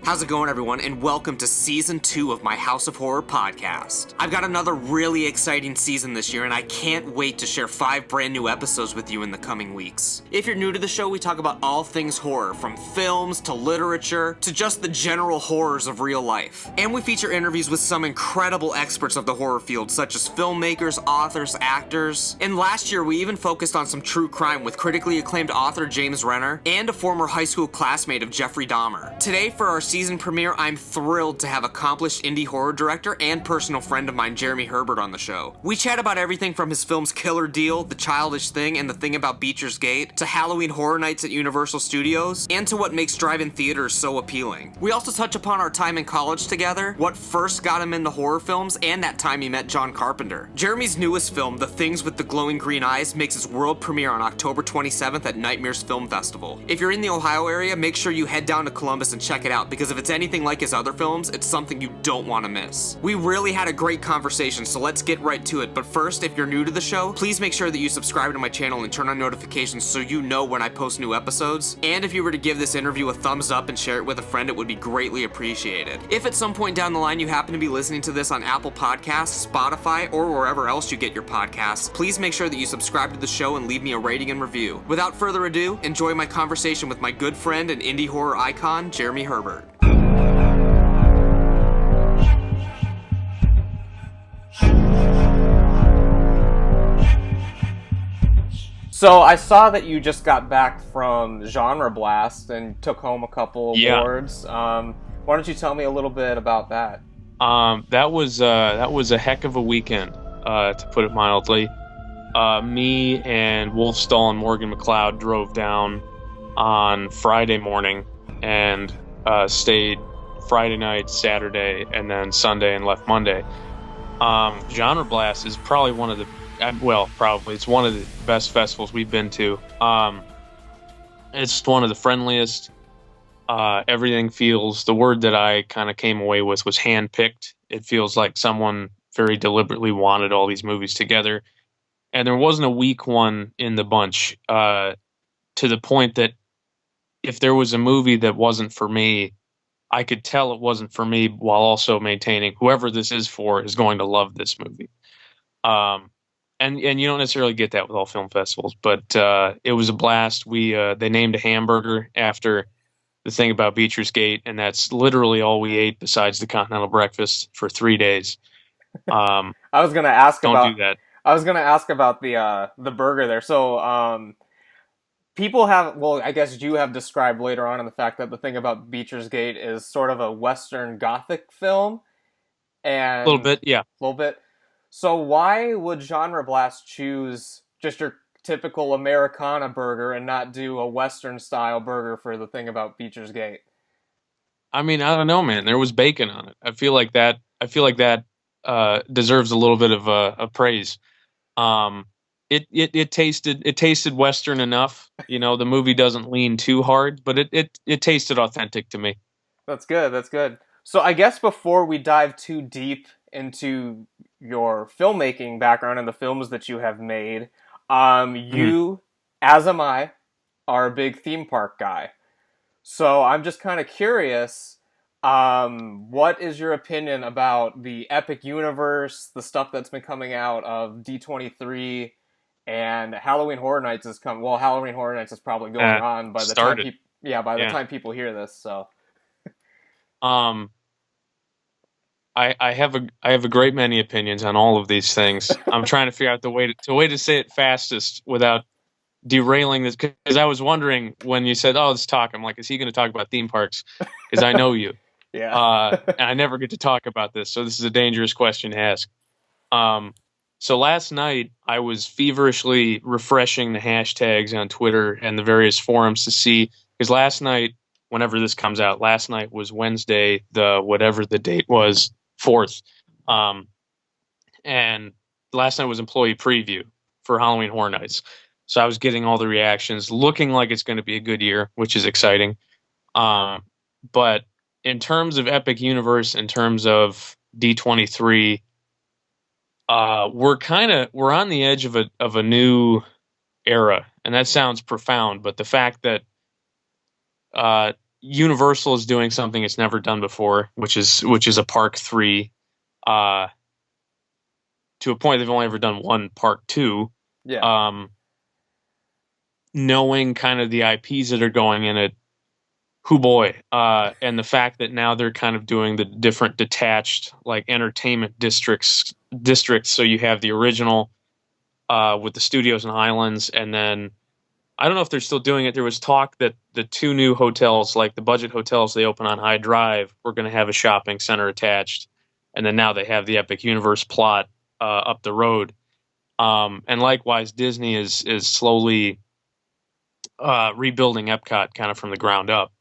How's it going, everyone, and welcome to Season 2 of my House of Horror podcast. I've got another really exciting season this year, and I can't wait to share 5 brand new episodes with you in the coming weeks. If you're new to the show, we talk about all things horror, from films to literature to just the general horrors of real life. And we feature interviews with some incredible experts of the horror field, such as filmmakers, authors, actors. And last year, we even focused on some true crime with critically acclaimed author James Renner and a former high school classmate of Jeffrey Dahmer. Today, for our season premiere, I'm thrilled to have accomplished indie horror director and personal friend of mine, Jeremy Herbert, on the show. We chat about everything from his films Killer Deal, The Childish Thing, and The Thing About Beecher's Gate, to Halloween Horror Nights at Universal Studios, and to what makes drive-in theaters so appealing. We also touch upon our time in college together, what first got him into horror films, and that time he met John Carpenter. Jeremy's newest film, The Things with the Glowing Green Eyes, makes its world premiere on October 27th at Nightmares Film Festival. If you're in the Ohio area, make sure you head down to Columbus and check it out, because if it's anything like his other films, it's something you don't want to miss. We really had a great conversation, so let's get right to it. But first, if you're new to the show, please make sure that you subscribe to my channel and turn on notifications so you know when I post new episodes. And if you were to give this interview a thumbs up and share it with a friend, it would be greatly appreciated. If at some point down the line you happen to be listening to this on Apple Podcasts, Spotify, or wherever else you get your podcasts, please make sure that you subscribe to the show and leave me a rating and review. Without further ado, enjoy my conversation with my good friend and indie horror icon, Jeremy Herbert. So I saw that you just got back from Genre Blast and took home a couple awards. Why don't you tell me a little bit about that? That was a heck of a weekend, to put it mildly. Me and Wolfstall and Morgan McLeod drove down on Friday morning and stayed Friday night, Saturday, and then Sunday, and left Monday. Genre Blast is probably one of the it's one of the best festivals we've been to. It's one of the friendliest. Everything feels, the word that I kind of came away with was handpicked. It feels like someone very deliberately wanted all these movies together. And there wasn't a weak one in the bunch, to the point that if there was a movie that wasn't for me, I could tell it wasn't for me, while also maintaining whoever this is for is going to love this movie. And you don't necessarily get that with all film festivals, but it was a blast. They named a hamburger after The Thing About Beecher's Gate, and that's literally all we ate besides the continental breakfast for 3 days. I was gonna ask don't about do that. I was gonna ask about the burger there. So people have, well, I guess you have described later on in the fact that The Thing About Beecher's Gate is sort of a Western Gothic film, and A little bit, yeah. A little bit. So why would Genre Blast choose just your typical Americana burger and not do a Western style burger for The Thing About Beecher's Gate? I mean, I don't know, man. There was bacon on it. I feel like that deserves a little bit of praise. It tasted Western enough. You know, the movie doesn't lean too hard, but it tasted authentic to me. That's good. That's good. So I guess before we dive too deep into your filmmaking background and the films that you have made, you, as am I, are a big theme park guy. So I'm just kind of curious, what is your opinion about the Epic Universe, the stuff that's been coming out of D23, and Halloween Horror Nights is coming? Well, Halloween Horror Nights is probably going on by the time people hear this. So, I have a great many opinions on all of these things. I'm trying to figure out the way to say it fastest without derailing this, because I was wondering when you said, "Oh, let's talk." I'm like, is he going to talk about theme parks? Because I know you. Yeah. And I never get to talk about this, so this is a dangerous question to ask. So last night I was feverishly refreshing the hashtags on Twitter and the various forums to see, because last night, whenever this comes out, last night was Wednesday, whatever the date was, 4th. And last night was employee preview for Halloween Horror Nights. So I was getting all the reactions, looking like it's going to be a good year, which is exciting. But in terms of Epic Universe, in terms of D23, we're on the edge of a new era, and that sounds profound. But the fact that Universal is doing something it's never done before, which is a Park 3, uh, to a point they've only ever done one Park 2. Yeah. Um, knowing kind of the IPs that are going in it, who boy, and the fact that now they're kind of doing the different detached like entertainment districts. So you have the original with the studios and islands, and then I don't know if they're still doing it. There was talk that the two new hotels, like the budget hotels they open on High Drive, were going to have a shopping center attached, and then now they have the Epic Universe plot up the road. And likewise, Disney is slowly rebuilding Epcot kind of from the ground up.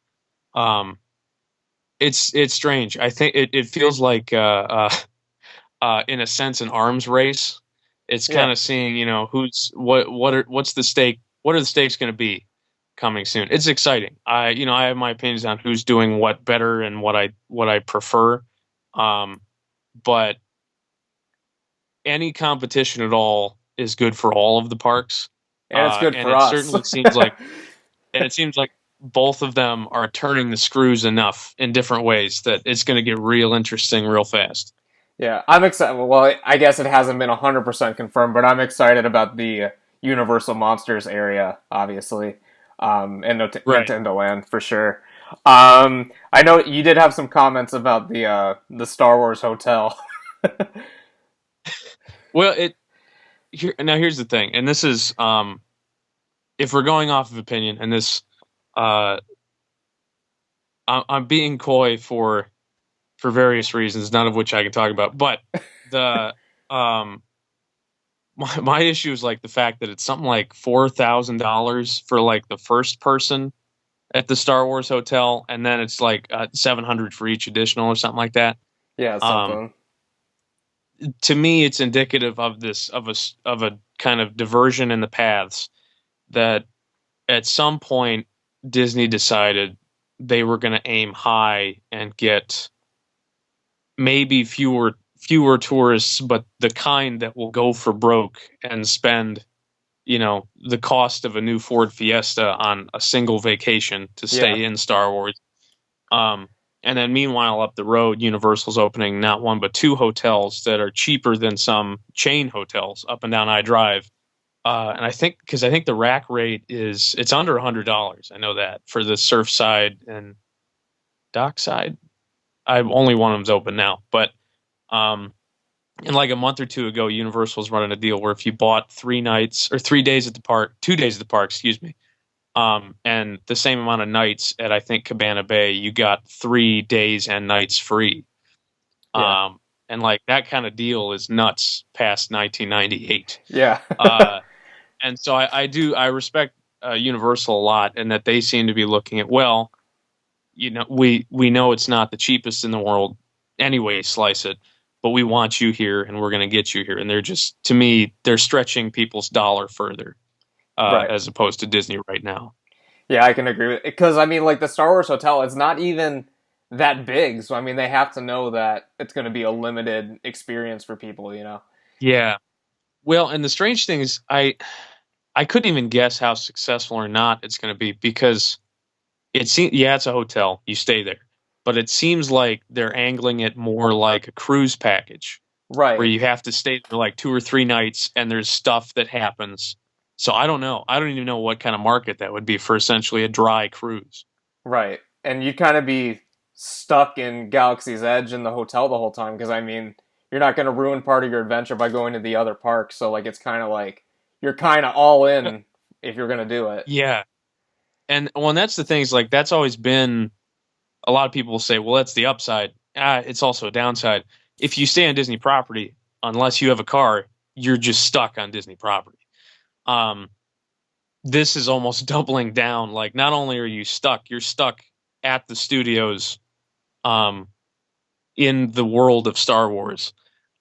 Um, it's strange. I think it feels like in a sense an arms race. It's Yeah. kind of seeing what's the stake. What are the stakes going to be coming soon? It's exciting. I have my opinions on who's doing what better and what I prefer. But any competition at all is good for all of the parks. And it's good And for it us. certainly seems like and it seems like both of them are turning the screws enough in different ways that it's going to get real interesting real fast. Yeah, I'm excited. Well, I guess it hasn't been 100% confirmed, but I'm excited about the Universal Monsters area, obviously, and Right. Nintendo Land for sure. I know you did have some comments about the Star Wars hotel. Well, here's the thing, and this is if we're going off of opinion, and this uh, I'm being coy for various reasons, none of which I can talk about, but the um my issue is like the fact that it's something like $4,000 for like the first person at the Star Wars hotel, and then it's like 700 for each additional or something like that. Yeah, Um, something. to me, it's indicative of a kind of diversion in the paths that at some point Disney decided they were going to aim high and get maybe fewer tourists, but the kind that will go for broke and spend, the cost of a new Ford Fiesta on a single vacation to Yeah, stay in Star Wars. Um, and then meanwhile, up the road, Universal's opening not one but two hotels that are cheaper than some chain hotels up and down I Drive. And I think the rack rate it's under $100. I know that for the surf side and dock side. I only one of them's open now, but um, and like a month or two ago, Universal's running a deal where if you bought 3 nights or 3 days at the park, 2 days at the park, excuse me, and the same amount of nights at I think Cabana Bay, you got 3 days and nights free. yeah, And like that kind of deal is nuts past 1998. yeah, And so I respect Universal a lot, and that they seem to be looking at, well, we know it's not the cheapest in the world anyway, slice it, but we want you here and we're going to get you here. And they're just, to me, they're stretching people's dollar further right. as opposed to Disney right now. Yeah, I can agree with it. Because, I mean, like, the Star Wars hotel, it's not even that big. So, I mean, they have to know that it's going to be a limited experience for people, you know? Yeah. Well, and the strange thing is I couldn't even guess how successful or not it's going to be, because it seems, yeah, it's a hotel, you stay there, but it seems like they're angling it more like a cruise package where Right, you have to stay for like 2 or 3 nights and there's stuff that happens. So I don't know. I don't even know what kind of market that would be for essentially a dry cruise. right. And you'd kind of be stuck in Galaxy's Edge in the hotel the whole time. Because, I mean, you're not going to ruin part of your adventure by going to the other parks. So, like, it's kind of like you're kind of all in if you're going to do it. Yeah. And well, that's the thing is like that's always been a lot of people will say, well, that's the upside. It's also a downside. If you stay on Disney property, unless you have a car, you're just stuck on Disney property. Um, this is almost doubling down. Like, not only are you stuck, you're stuck at the studios, um, in the world of Star Wars.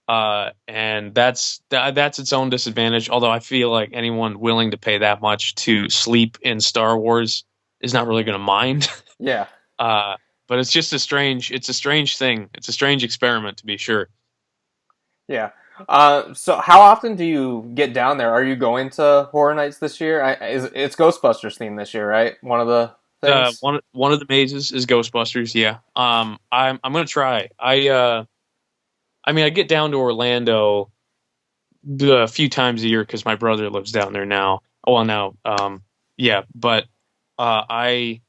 And that's its own disadvantage. Although I feel like anyone willing to pay that much to sleep in Star Wars is not really going to mind. Yeah. Uh, but it's a strange thing. It's a strange experiment, to be sure. Yeah. So how often do you get down there? Are you going to Horror Nights this year? It's Ghostbusters theme this year, right? One of the things? One of the mazes is Ghostbusters. Yeah. I'm gonna try. I mean, I get down to Orlando a few times a year because my brother lives down there now. Oh, well, now, yeah, but I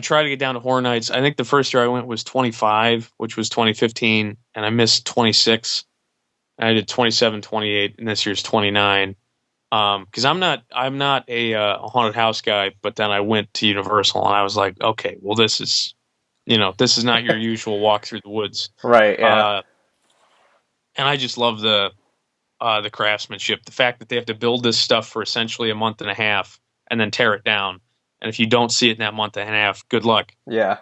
try to get down to Horror Nights. I think the first year I went was 25, which was 2015, and I missed 26. I did 27, 28, and this year's 29. Because I'm not a haunted house guy, but then I went to Universal and I was like, okay, well, this is not your usual walk through the woods. Right. Yeah. And I just love the craftsmanship, the fact that they have to build this stuff for essentially a month and a half and then tear it down. And if you don't see it in that month and a half, good luck. Yeah.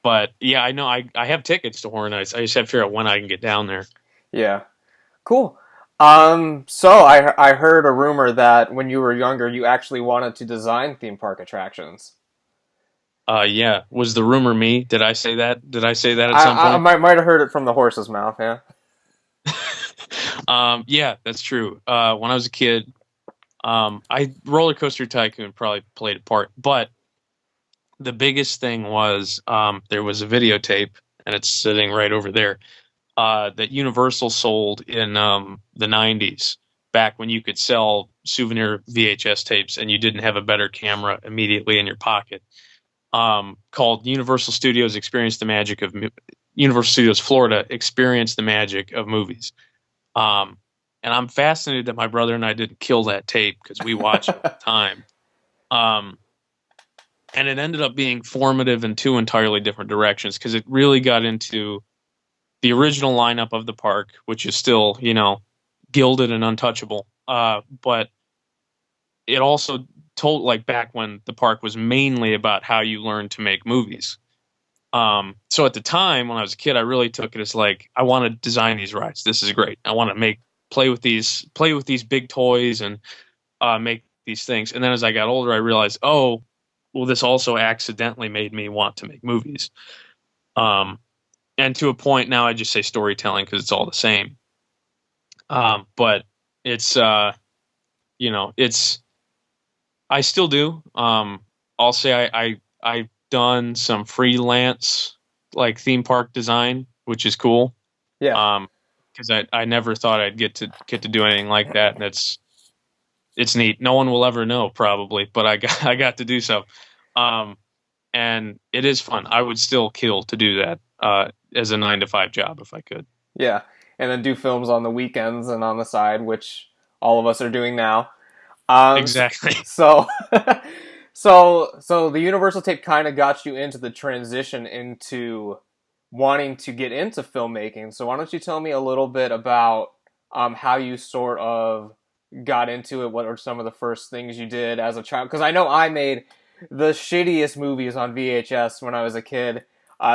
But yeah, I know I have tickets to Horror Nights. I just have to figure out when I can get down there. Yeah. Cool. So I heard a rumor that when you were younger, you actually wanted to design theme park attractions. Yeah. Was the rumor me? Did I say that? Did I say that at some I point? might have heard it from the horse's mouth. Yeah. Yeah, that's true. When I was a kid, I Roller Coaster Tycoon probably played a part, but the biggest thing was there was a videotape, and it's sitting right over there, that Universal sold in the 90s, back when you could sell souvenir VHS tapes and you didn't have a better camera immediately in your pocket, called Universal Studios Florida Experience the Magic of Movies. And I'm fascinated that my brother and I didn't kill that tape because we watched it all the time. And it ended up being formative in two entirely different directions because it really got into the original lineup of the park, which is still, gilded and untouchable. But it also told, like, back when the park was mainly about how you learn to make movies. So at the time when I was a kid, I really took it as like, I want to design these rides. This is great. I want to play with these big toys and make these things. And then as I got older, I realized, oh, well, this also accidentally made me want to make movies. And to a point now, I just say storytelling because it's all the same. But it's, I still do. I'll say I've done some freelance like theme park design, which is cool. Yeah. Because I never thought I'd get to do anything like that, and it's neat. No one will ever know probably, but I got to do so. And it is fun. I would still kill to do that as a 9 to 5 job if I could. Yeah. And then do films on the weekends and on the side, which all of us are doing now. Exactly. So, so the Universal tape kind of got you into the transition into wanting to get into filmmaking. So why don't you tell me a little bit about how you sort of got into it? What are some of the first things you did as a child? Because I know I made the shittiest movies on VHS when I was a kid.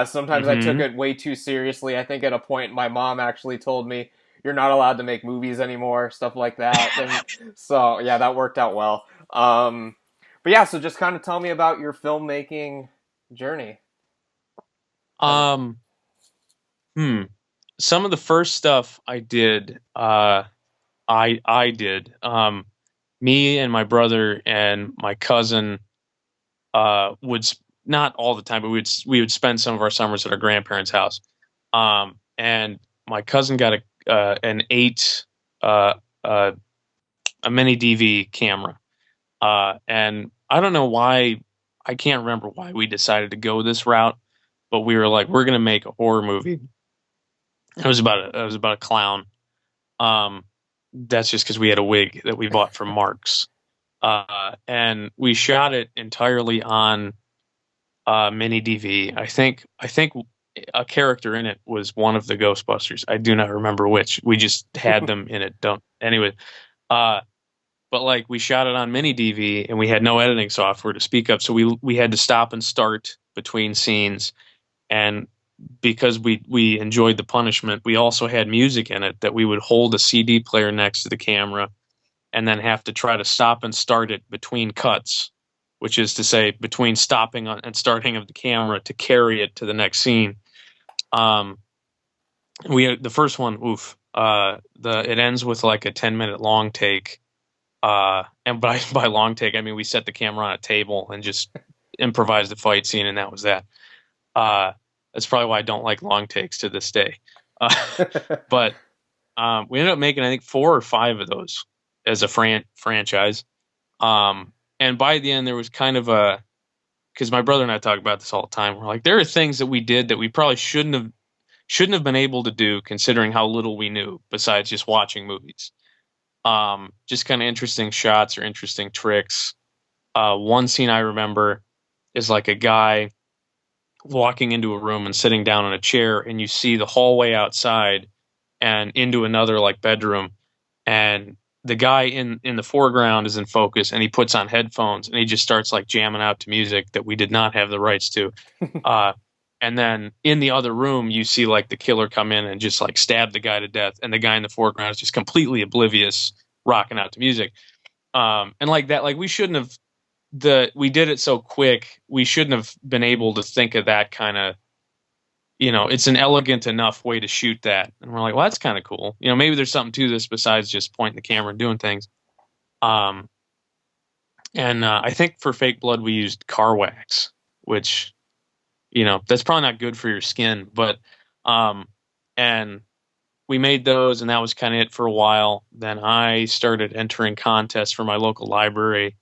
Sometimes I took it way too seriously. I think at a point my mom actually told me, "You're not allowed to make movies anymore," stuff like that. And so yeah, that worked out well. But yeah, so just kind of tell me about your filmmaking journey. Some of the first stuff I did, I did. Me and my brother and my cousin not all the time, but we would spend some of our summers at our grandparents' house. And my cousin got an 8 a mini DV camera. And I don't know why, I can't remember why we decided to go this route, but we were like, we're going to make a horror movie. It was about a clown. That's just because we had a wig that we bought from Mark's. And we shot it entirely on mini DV. I think a character in it was one of the Ghostbusters. I do not remember which. We just had them in it. Anyway. But like we shot it on mini DV and we had no editing software to speak of, so we had to stop and start between scenes. And because we enjoyed the punishment, we also had music in it that we would hold a CD player next to the camera and then have to try to stop and start it between cuts, which is to say between stopping and starting of the camera to carry it to the next scene. We had the first one, it ends with like a 10-minute long take. And by long take, I mean we set the camera on a table and just improvised a fight scene, and that was that. That's probably why I don't like long takes to this day. But we ended up making, I think, 4 or 5 of those as a franchise. And by the end, there was kind of because my brother and I talk about this all the time. We're like, there are things that we did that we probably shouldn't have been able to do, considering how little we knew besides just watching movies. Just kind of interesting shots or interesting tricks. One scene I remember is like a guy walking into a room and sitting down in a chair, and you see the hallway outside and into another like bedroom, and the guy in the foreground is in focus, and he puts on headphones and he just starts like jamming out to music that we did not have the rights to. And then in the other room, you see like the killer come in and just like stab the guy to death, and the guy in the foreground is just completely oblivious, rocking out to music. And like that, like we shouldn't have we did it so quick. We shouldn't have been able to think of that kind of, it's an elegant enough way to shoot that. And we're like, well, that's kind of cool. Maybe there's something to this besides just pointing the camera and doing things. And I think for Fake Blood, we used car wax, which, that's probably not good for your skin, but, and we made those, and that was kind of it for a while. Then I started entering contests for my local library,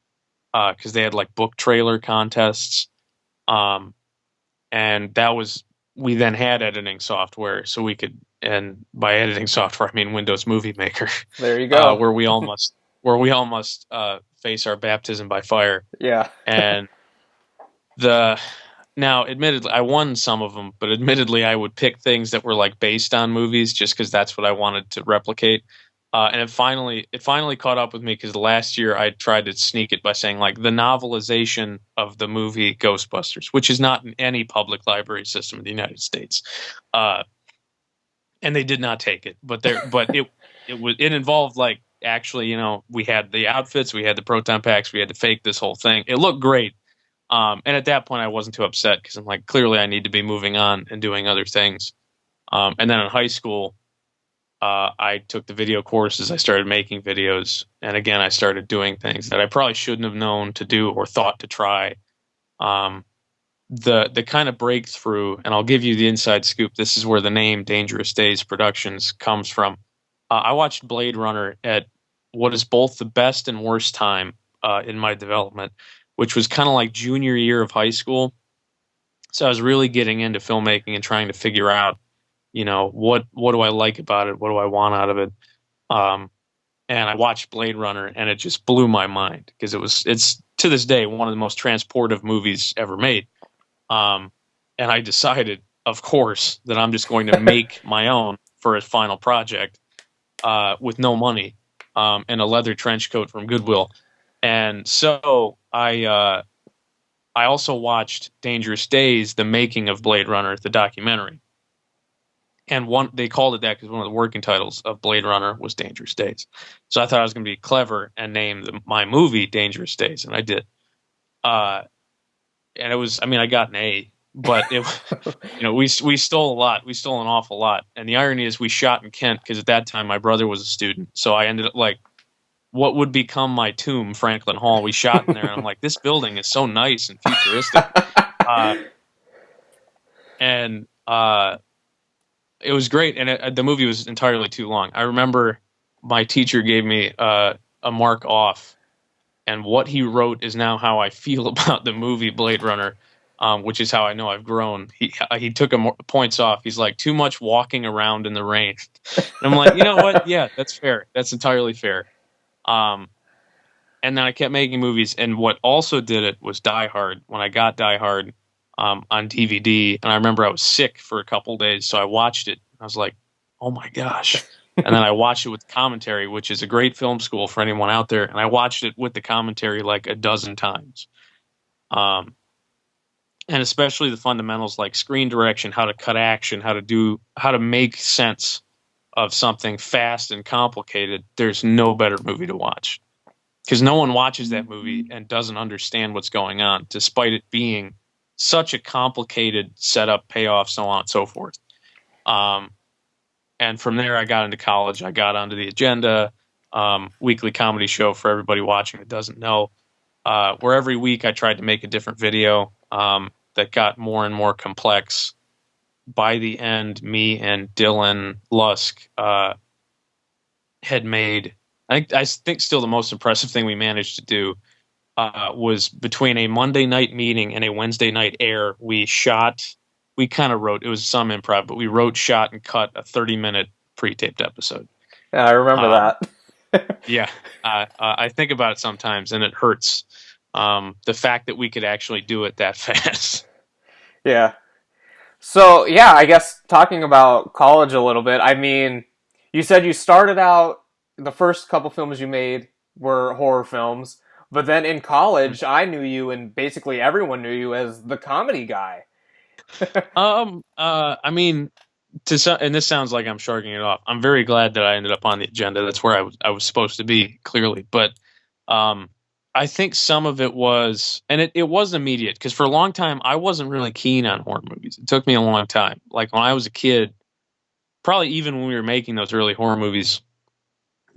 because they had like book trailer contests. And we then had editing software, so we could, and by editing software, I mean Windows Movie Maker. There you go. where we all must face our baptism by fire. Yeah. And now, admittedly, I won some of them, but admittedly, I would pick things that were like based on movies just because that's what I wanted to replicate. And it finally caught up with me, because last year I tried to sneak it by saying like the novelization of the movie Ghostbusters, which is not in any public library system in the United States. And they did not take it, but it involved like, actually, we had the outfits, we had the proton packs, we had to fake this whole thing. It looked great. And at that point I wasn't too upset, because I'm like, clearly I need to be moving on and doing other things. And then in high school, I took the video courses. I started making videos, and again, I started doing things that I probably shouldn't have known to do or thought to try. The kind of breakthrough, and I'll give you the inside scoop. This is where the name Dangerous Days Productions comes from. I watched Blade Runner at what is both the best and worst time in my development, which was kind of like junior year of high school. So I was really getting into filmmaking and trying to figure out, what do I like about it? What do I want out of it? And I watched Blade Runner, and it just blew my mind, because it's to this day one of the most transportive movies ever made. And I decided, of course, that I'm just going to make my own for a final project, with no money, and a leather trench coat from Goodwill. And so I also watched Dangerous Days, the making of Blade Runner, the documentary. And they called it that because one of the working titles of Blade Runner was Dangerous Days. So I thought I was going to be clever and name my movie Dangerous Days, and I did. And it was, I got an A, but we stole a lot. We stole an awful lot. And the irony is we shot in Kent, because at that time my brother was a student. So I ended up like what would become my tomb, Franklin Hall. We shot in there, and I'm like, this building is so nice and futuristic. It was great, and the movie was entirely too long. I remember my teacher gave me a mark off, and what he wrote is now how I feel about the movie Blade Runner, which is how I know I've grown. He took points off. He's like, too much walking around in the rain. And I'm like, you know what? Yeah, that's fair. That's entirely fair. And then I kept making movies, and what also did it was Die Hard. When I got Die Hard on DVD, and I remember I was sick for a couple days, so I watched it. I was like, oh my gosh. And then I watched it with commentary, which is a great film school for anyone out there, and I watched it with the commentary like a dozen times. And especially the fundamentals like screen direction, how to cut action, how to make sense of something fast and complicated. There's no better movie to watch, because no one watches that movie and doesn't understand what's going on, despite it being such a complicated setup, payoff, so on and so forth. And from there, I got into college. I got onto the Agenda, weekly comedy show for everybody watching that doesn't know. where every week I tried to make a different video that got more and more complex. By the end, me and Dylan Lusk had made, I think still the most impressive thing we managed to do was between a Monday night meeting and a Wednesday night air, we kind of wrote, it was some improv, but we wrote, shot, and cut a 30-minute pre-taped episode. Yeah, I remember that. Yeah. I think about it sometimes, and it hurts. The fact that we could actually do it that fast. Yeah. So, yeah, I guess talking about college a little bit, I mean, you said you started out, the first couple films you made were horror films, but then in college, I knew you, and basically everyone knew you as the comedy guy. I mean, and this sounds like I'm sharking it off. I'm very glad that I ended up on the agenda. That's where I was supposed to be, clearly. But I think some of it was, and it was immediate, because for a long time I wasn't really keen on horror movies. It took me a long time. Like when I was a kid, probably even when we were making those early horror movies,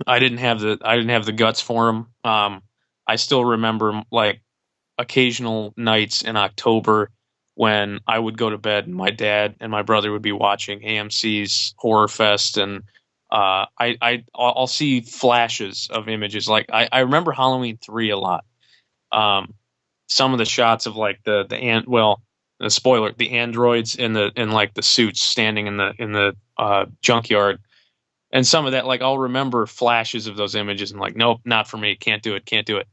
I didn't have the guts for them. I still remember like occasional nights in October when I would go to bed and my dad and my brother would be watching AMC's Horror Fest, and I'll see flashes of images. Like I remember Halloween 3 a lot. Some of the shots of like the spoiler, the androids in like the suits standing in the junkyard, and some of that, like I'll remember flashes of those images and like, nope, not for me, can't do it.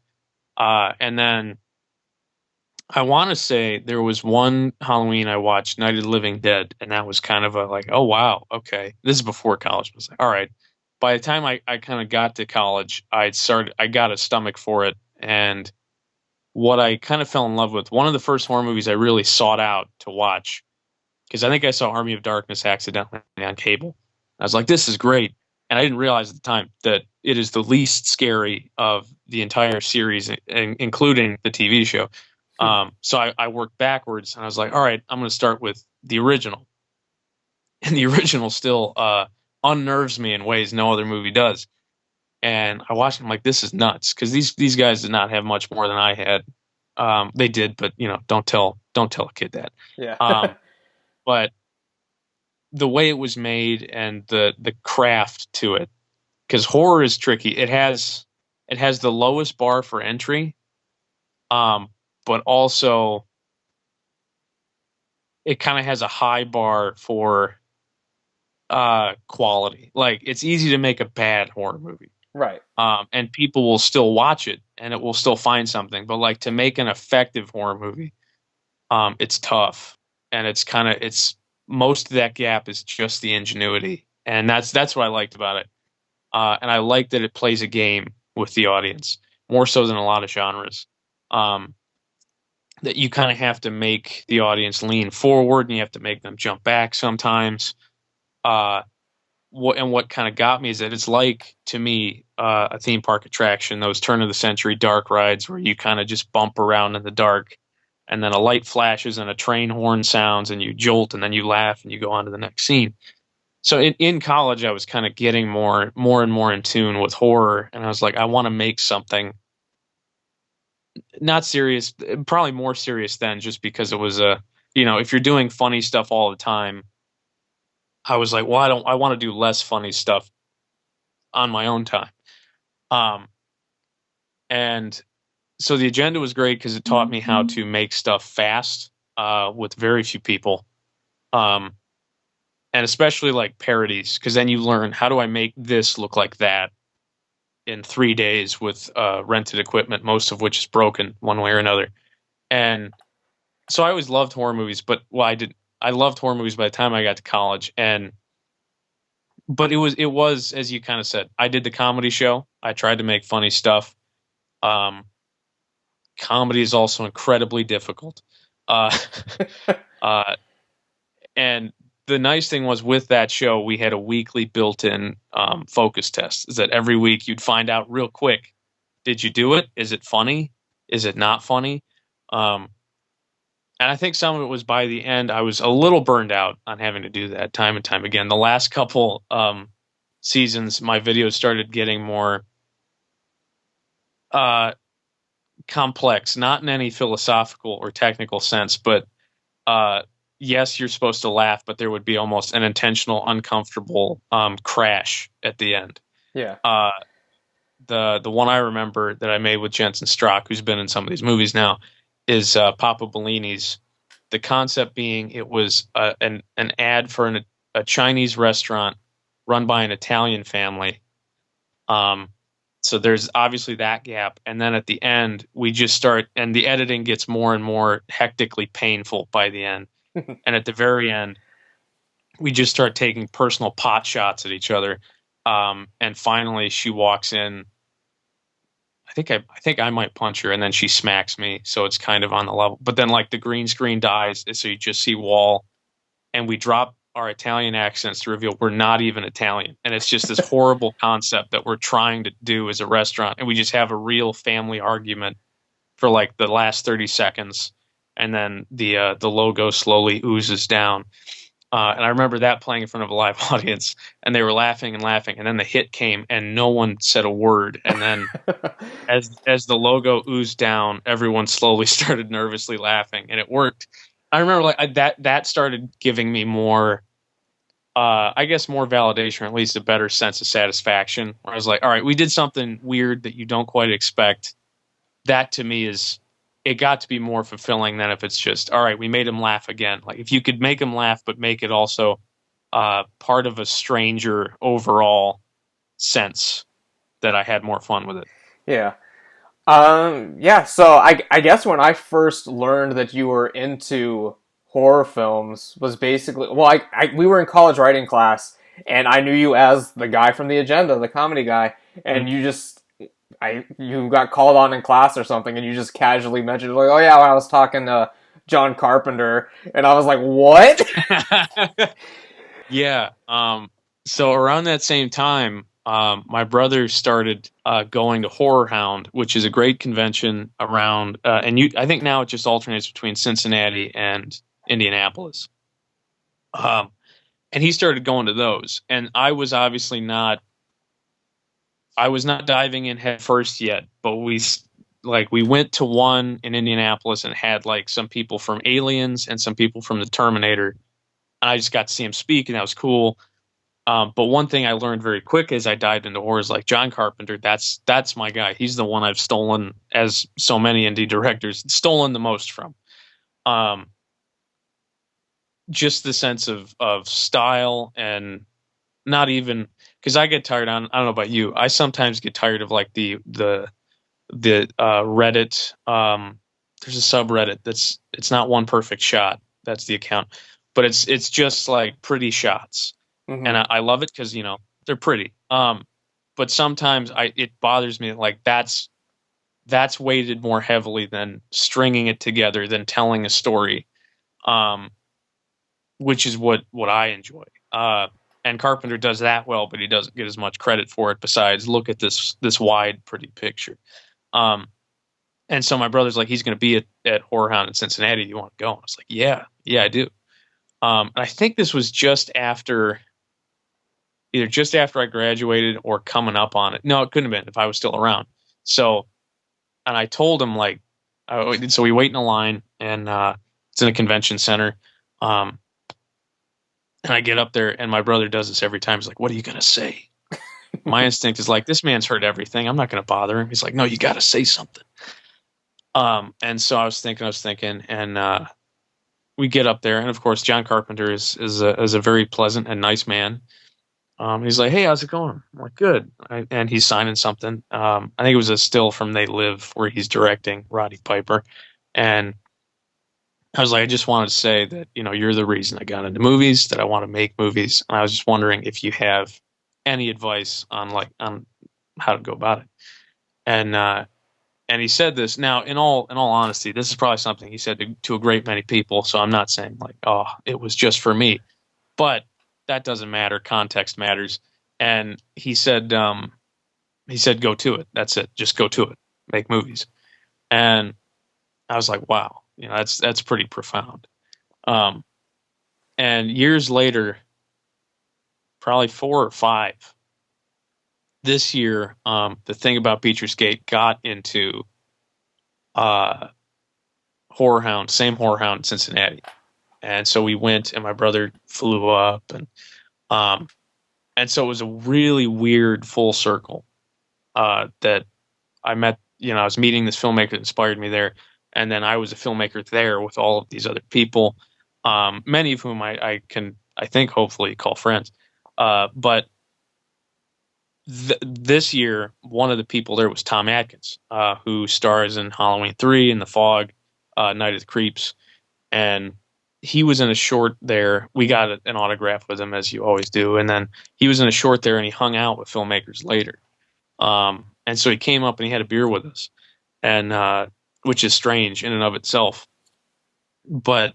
And then I want to say there was one Halloween I watched, Night of the Living Dead, and that was kind of a like, oh wow, okay. This is before college. I was like, all right. By the time I kind of got to college, I got a stomach for it, and what I kind of fell in love with, one of the first horror movies I really sought out to watch, because I think I saw Army of Darkness accidentally on cable. I was like, this is great. And I didn't realize at the time that it is the least scary of the entire series, including the TV show. So I worked backwards, and I was like, all right, I'm going to start with the original. And the original still unnerves me in ways no other movie does. And I watched it, I'm like, this is nuts, because these guys did not have much more than I had. They did, but don't tell a kid that. Yeah. But the way it was made and the craft to it, because horror is tricky. It has the lowest bar for entry, but also it kind of has a high bar for quality. Like it's easy to make a bad horror movie, Right. and people will still watch it and it will still find something. But like to make an effective horror movie, it's tough, and it's most of that gap is just the ingenuity, and that's what I liked about it. And I like that it plays a game with the audience more so than a lot of genres. That you kind of have to make the audience lean forward, and you have to make them jump back sometimes. What kind of got me is that it's like, to me, a theme park attraction, those turn of the century dark rides where you kind of just bump around in the dark, and then a light flashes and a train horn sounds, and you jolt, and then you laugh, and you go on to the next scene. So in college, I was kind of getting more and more in tune with horror, and I was like, I want to make something not serious, probably more serious then, just because it was if you're doing funny stuff all the time, I was like, well, I want to do less funny stuff on my own time. And so the agenda was great because it taught me how to make stuff fast, with very few people. And especially like parodies, because then you learn, how do I make this look like that in 3 days with rented equipment, most of which is broken one way or another. And so I always loved horror movies, but I loved horror movies by the time I got to college. But it was, as you kind of said, I did the comedy show. I tried to make funny stuff. Comedy is also incredibly difficult. And the nice thing was, with that show, we had a weekly built-in focus test. Is that every week you'd find out real quick, did you do it? Is it funny? Is it not funny? And I think some of it was, by the end, I was a little burned out on having to do that time and time again. The last couple seasons, my videos started getting more complex, not in any philosophical or technical sense, but yes, you're supposed to laugh, but there would be almost an intentional, uncomfortable crash at the end. Yeah. The one I remember that I made with Jensen Strock, who's been in some of these movies now, is Papa Bellini's. The concept being it was an ad for a Chinese restaurant run by an Italian family. So there's obviously that gap, and then at the end we just start, and the editing gets more and more hectically painful by the end. And at the very end, we just start taking personal pot shots at each other. And finally, she walks in. I think I might punch her, and then she smacks me, so it's kind of on the level. But then, like, the green screen dies, so you just see wall, and we drop our Italian accents to reveal we're not even Italian, and it's just this horrible concept that we're trying to do as a restaurant, and we just have a real family argument for like the last 30 seconds, and then the logo slowly oozes down. And I remember that playing in front of a live audience, and they were laughing and laughing, and then the hit came, and no one said a word. And then, as the logo oozed down, everyone slowly started nervously laughing, and it worked. I remember that started giving me more, I guess, more validation, or at least a better sense of satisfaction. Where I was like, all right, we did something weird that you don't quite expect. That to me it got to be more fulfilling than if it's just, all right, we made him laugh again. Like, if you could make him laugh, but make it also part of a stranger overall sense, that I had more fun with it. Yeah. Yeah, so I guess when I first learned that you were into horror films was basically, well, we were in college writing class, and I knew you as the guy from The Agenda, the comedy guy, and you got called on in class or something, and you just casually mentioned, like, oh yeah, when I was talking to John Carpenter, and I was like, what? Yeah. So around that same time, my brother started going to Horror Hound, which is a great convention around, I think now it just alternates between Cincinnati and Indianapolis. And he started going to those, and I was obviously not diving in head first yet, but we went to one in Indianapolis and had like some people from Aliens and some people from the Terminator, and I just got to see him speak, and that was cool. But one thing I learned very quick as I dived into horror is, like, John Carpenter, that's my guy. He's the one I've stolen, as so many indie directors, stolen the most from. Just the sense of style, and not even, because I get tired on, I don't know about you, I sometimes get tired of like the Reddit. There's a subreddit it's not One Perfect Shot. That's the account, but it's just like pretty shots. Mm-hmm. And I love it because, they're pretty. But sometimes it bothers me, like, that's weighted more heavily than stringing it together, than telling a story, which is what I enjoy. And Carpenter does that well, but he doesn't get as much credit for it. Besides, look at this wide, pretty picture. And so my brother's like, he's going to be at Horror Hound in Cincinnati. You want to go? And I was like, yeah, I do. And I think this was either just after I graduated or coming up on it. No, it couldn't have been if I was still around. So, and I told him, like, so we wait in a line, and it's in a convention center. And I get up there, and my brother does this every time. He's like, what are you going to say? My instinct is like, this man's heard everything. I'm not going to bother him. He's like, no, you got to say something. And so I was thinking, and we get up there, and of course, John Carpenter is a very pleasant and nice man. He's like, hey, how's it going? I'm like, good. And he's signing something. I think it was a still from They Live where he's directing Roddy Piper. And I was like, I just wanted to say that, you're the reason I got into movies, that I want to make movies. And I was just wondering if you have any advice on how to go about it. And he said this. Now, in all honesty, this is probably something he said to a great many people. So I'm not saying like, oh, it was just for me, but that doesn't matter. Context matters. And he said, go to it. That's it. Just go to it. Make movies. And I was like, wow, that's pretty profound. And years later, probably 4 or 5, this year, the thing about Beecher's Gate got into horror hound, same horror hound in Cincinnati. And so we went, and my brother flew up, um, and so it was a really weird full circle that I met. I was meeting this filmmaker that inspired me there, and then I was a filmmaker there with all of these other people, many of whom I can, I think, hopefully call friends. But this year, one of the people there was Tom Atkins, who stars in Halloween 3, In the Fog, Night of the Creeps, and he was in a short there. We got an autograph with him, as you always do, and then he was in a short there, and he hung out with filmmakers later. And so he came up and he had a beer with us, and which is strange in and of itself. But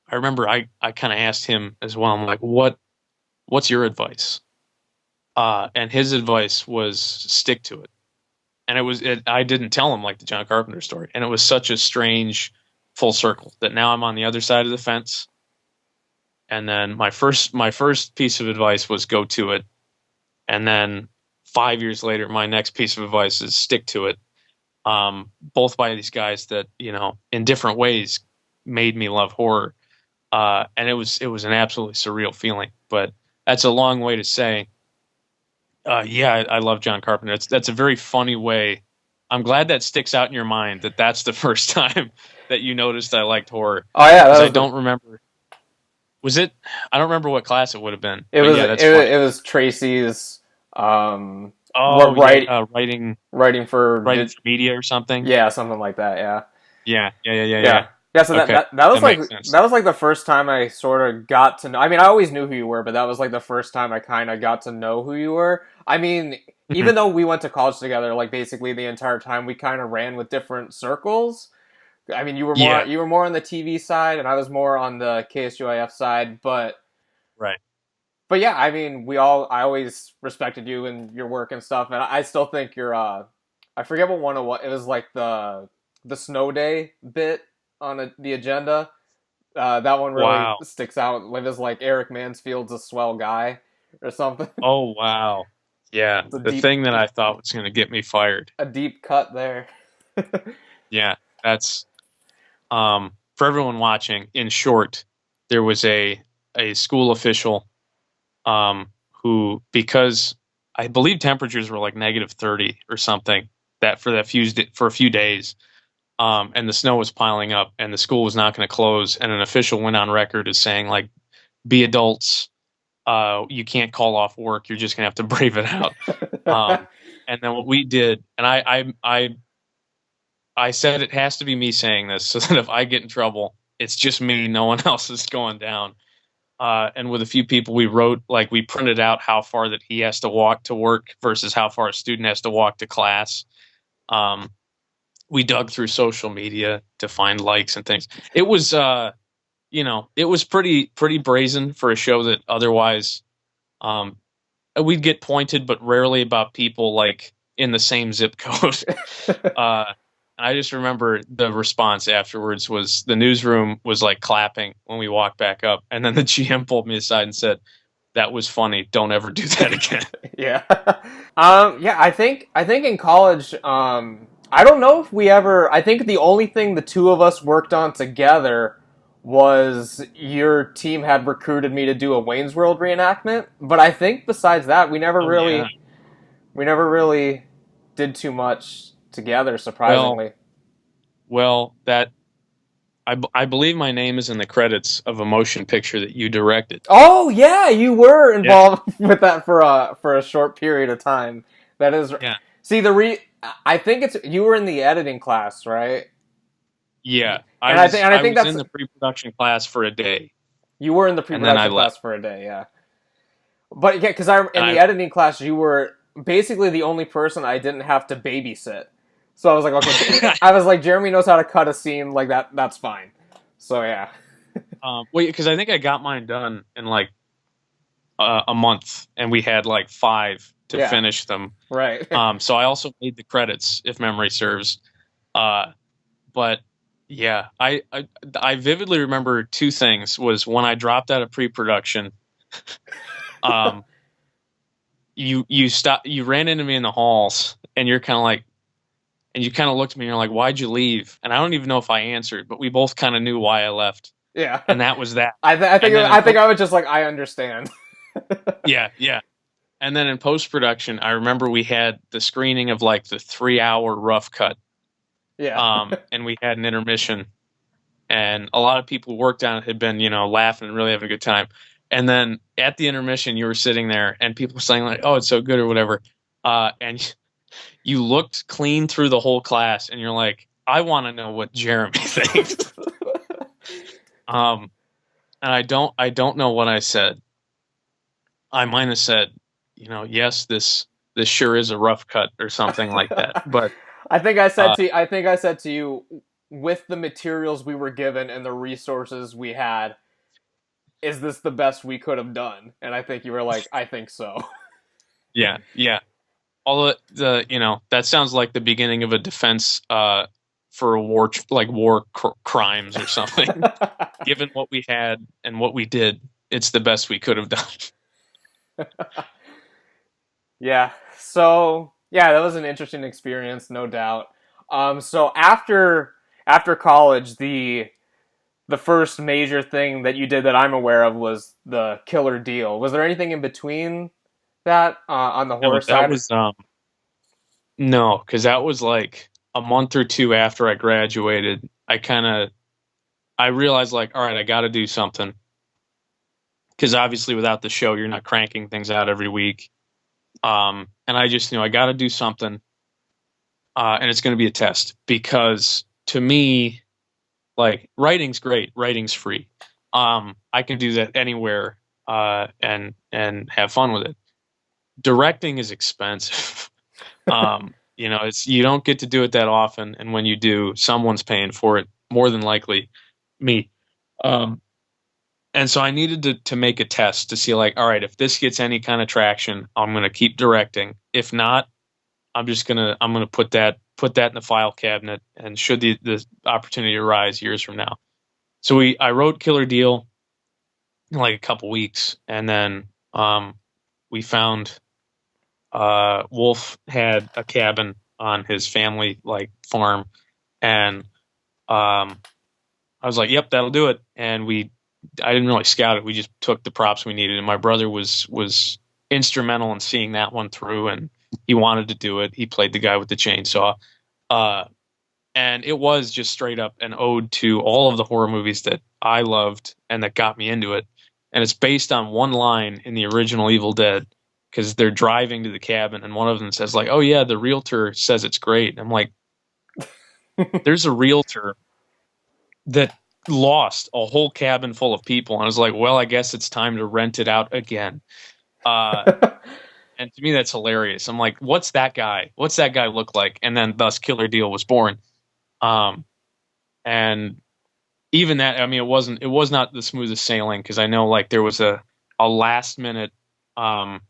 I remember I kind of asked him as well. I'm like, what's your advice? And his advice was stick to it. And I didn't tell him like the John Carpenter story. And it was such a strange full circle that now I'm on the other side of the fence. And then my first piece of advice was go to it. And then 5 years later, my next piece of advice is stick to it. Both by these guys that, in different ways made me love horror. And it was an absolutely surreal feeling, but that's a long way to say, yeah, I love John Carpenter. That's a very funny way. I'm glad that sticks out in your mind that's the first time that you noticed I liked horror. Oh yeah, I don't remember. Was it? I don't remember what class it would have been. It was. Yeah, it was Tracy's. Writing for media or something. Yeah, something like that. Yeah. Yeah. Yeah, so okay. that was that was like the first time I sort of got to know. I mean, I always knew who you were, but that was like the first time I kind of got to know who you were. I mean, even though we went to college together, like basically the entire time, we kind of ran with different circles. I mean, you were more on the TV side, and I was more on the KSUIF side. But right. But yeah, I mean, I always respected you and your work and stuff, and I still think you're. I forget what one it was. It was like the snow day bit on the agenda. That one really sticks out. It was like Eric Mansfield's a swell guy or something. Oh, wow. Yeah, the thing that I thought was going to get me fired. A deep cut there. Yeah, that's... for everyone watching, in short, there was a school official who, because I believe temperatures were like -30 or something, for a few days, and the snow was piling up, and the school was not going to close, and an official went on record as saying, like, be adults, you can't call off work, you're just going to have to brave it out. And then what we did, and I said it has to be me saying this, so that if I get in trouble, it's just me, no one else is going down. And with a few people, we printed out how far that he has to walk to work versus how far a student has to walk to class. We dug through social media to find likes and things. It was, it was pretty brazen for a show that otherwise, we'd get pointed, but rarely about people like in the same zip code. I just remember the response afterwards was the newsroom was like clapping when we walked back up. And then the GM pulled me aside and said, that was funny. Don't ever do that again. Yeah. I think in college, I don't know if we ever, I think the only thing the two of us worked on together was your team had recruited me to do a Wayne's World reenactment. But I think besides that, we never really did too much together, surprisingly. Well, that I believe my name is in the credits of a motion picture that you directed. Oh yeah, you were involved with that for a short period of time. That is. Yeah. See I think you were in the editing class, right? Yeah, I think that's in the pre-production class for a day. You were in the pre-production class for a day, yeah. But yeah, because in the editing class, you were basically the only person I didn't have to babysit. So I was like, okay. I was like, Jeremy knows how to cut a scene like that. That's fine. So yeah. Because I think I got mine done in like a month, and we had like 5 to finish them. Right. So I also made the credits, if memory serves. But yeah, I vividly remember 2 things. Was when I dropped out of pre-production. You ran into me in the halls, and you're kind of like, And you kind of looked at me and you're like, why'd you leave? And I don't even know if I answered, but we both kind of knew why I left. Yeah. And that was that. I think I was just like, I understand. Yeah, yeah. And then in post production, I remember we had the screening of like the 3-hour rough cut. Yeah. And we had an intermission, and a lot of people who worked on it had been, laughing and really having a good time. And then at the intermission, you were sitting there, and people were saying like, "Oh, it's so good" or whatever. And you looked clean through the whole class, and you're like, "I want to know what Jeremy thinks." And I don't know what I said. I might have said, yes, this sure is a rough cut or something like that. But I think I said to you, with the materials we were given and the resources we had, is this the best we could have done? And I think you were like, I think so. yeah, yeah. Although that sounds like the beginning of a defense for a war, like crimes or something. Given what we had and what we did, it's the best we could have done. Yeah. So yeah, that was an interesting experience, no doubt. So after college, the first major thing that you did that I'm aware of was the Killer Deal. Was there anything in between that on the horror side? That was no, because that was like a month or two after I graduated. I realized like, all right, I got to do something, because obviously without the show, you're not cranking things out every week. And I just knew I got to do something, and it's going to be a test, because to me, like, writing's great, writing's free. I can do that anywhere, and have fun with it. Directing is expensive. It's, you don't get to do it that often, and when you do, someone's paying for it, more than likely me. And so I needed to make a test to see, like, all right, if this gets any kind of traction, I'm going to keep directing. If not, I'm going to put that in the file cabinet, and should the opportunity arise years from now. So I wrote Killer Deal in like a couple weeks, and then we found Wolf had a cabin on his family like farm, and I was like, "Yep, that'll do it." And I didn't really scout it. We just took the props we needed, and my brother was instrumental in seeing that one through, and he wanted to do it. He played the guy with the chainsaw, and it was just straight up an ode to all of the horror movies that I loved and that got me into it. And it's based on one line in the original Evil Dead, because they're driving to the cabin, and one of them says like, "Oh yeah, the realtor says it's great." And I'm like, there's a realtor that lost a whole cabin full of people, and I was like, well, I guess it's time to rent it out again. And to me, that's hilarious. I'm like, what's that guy look like? And then thus Killer Deal was born. And even that, I mean, it was not the smoothest sailing, because I know like there was a last minute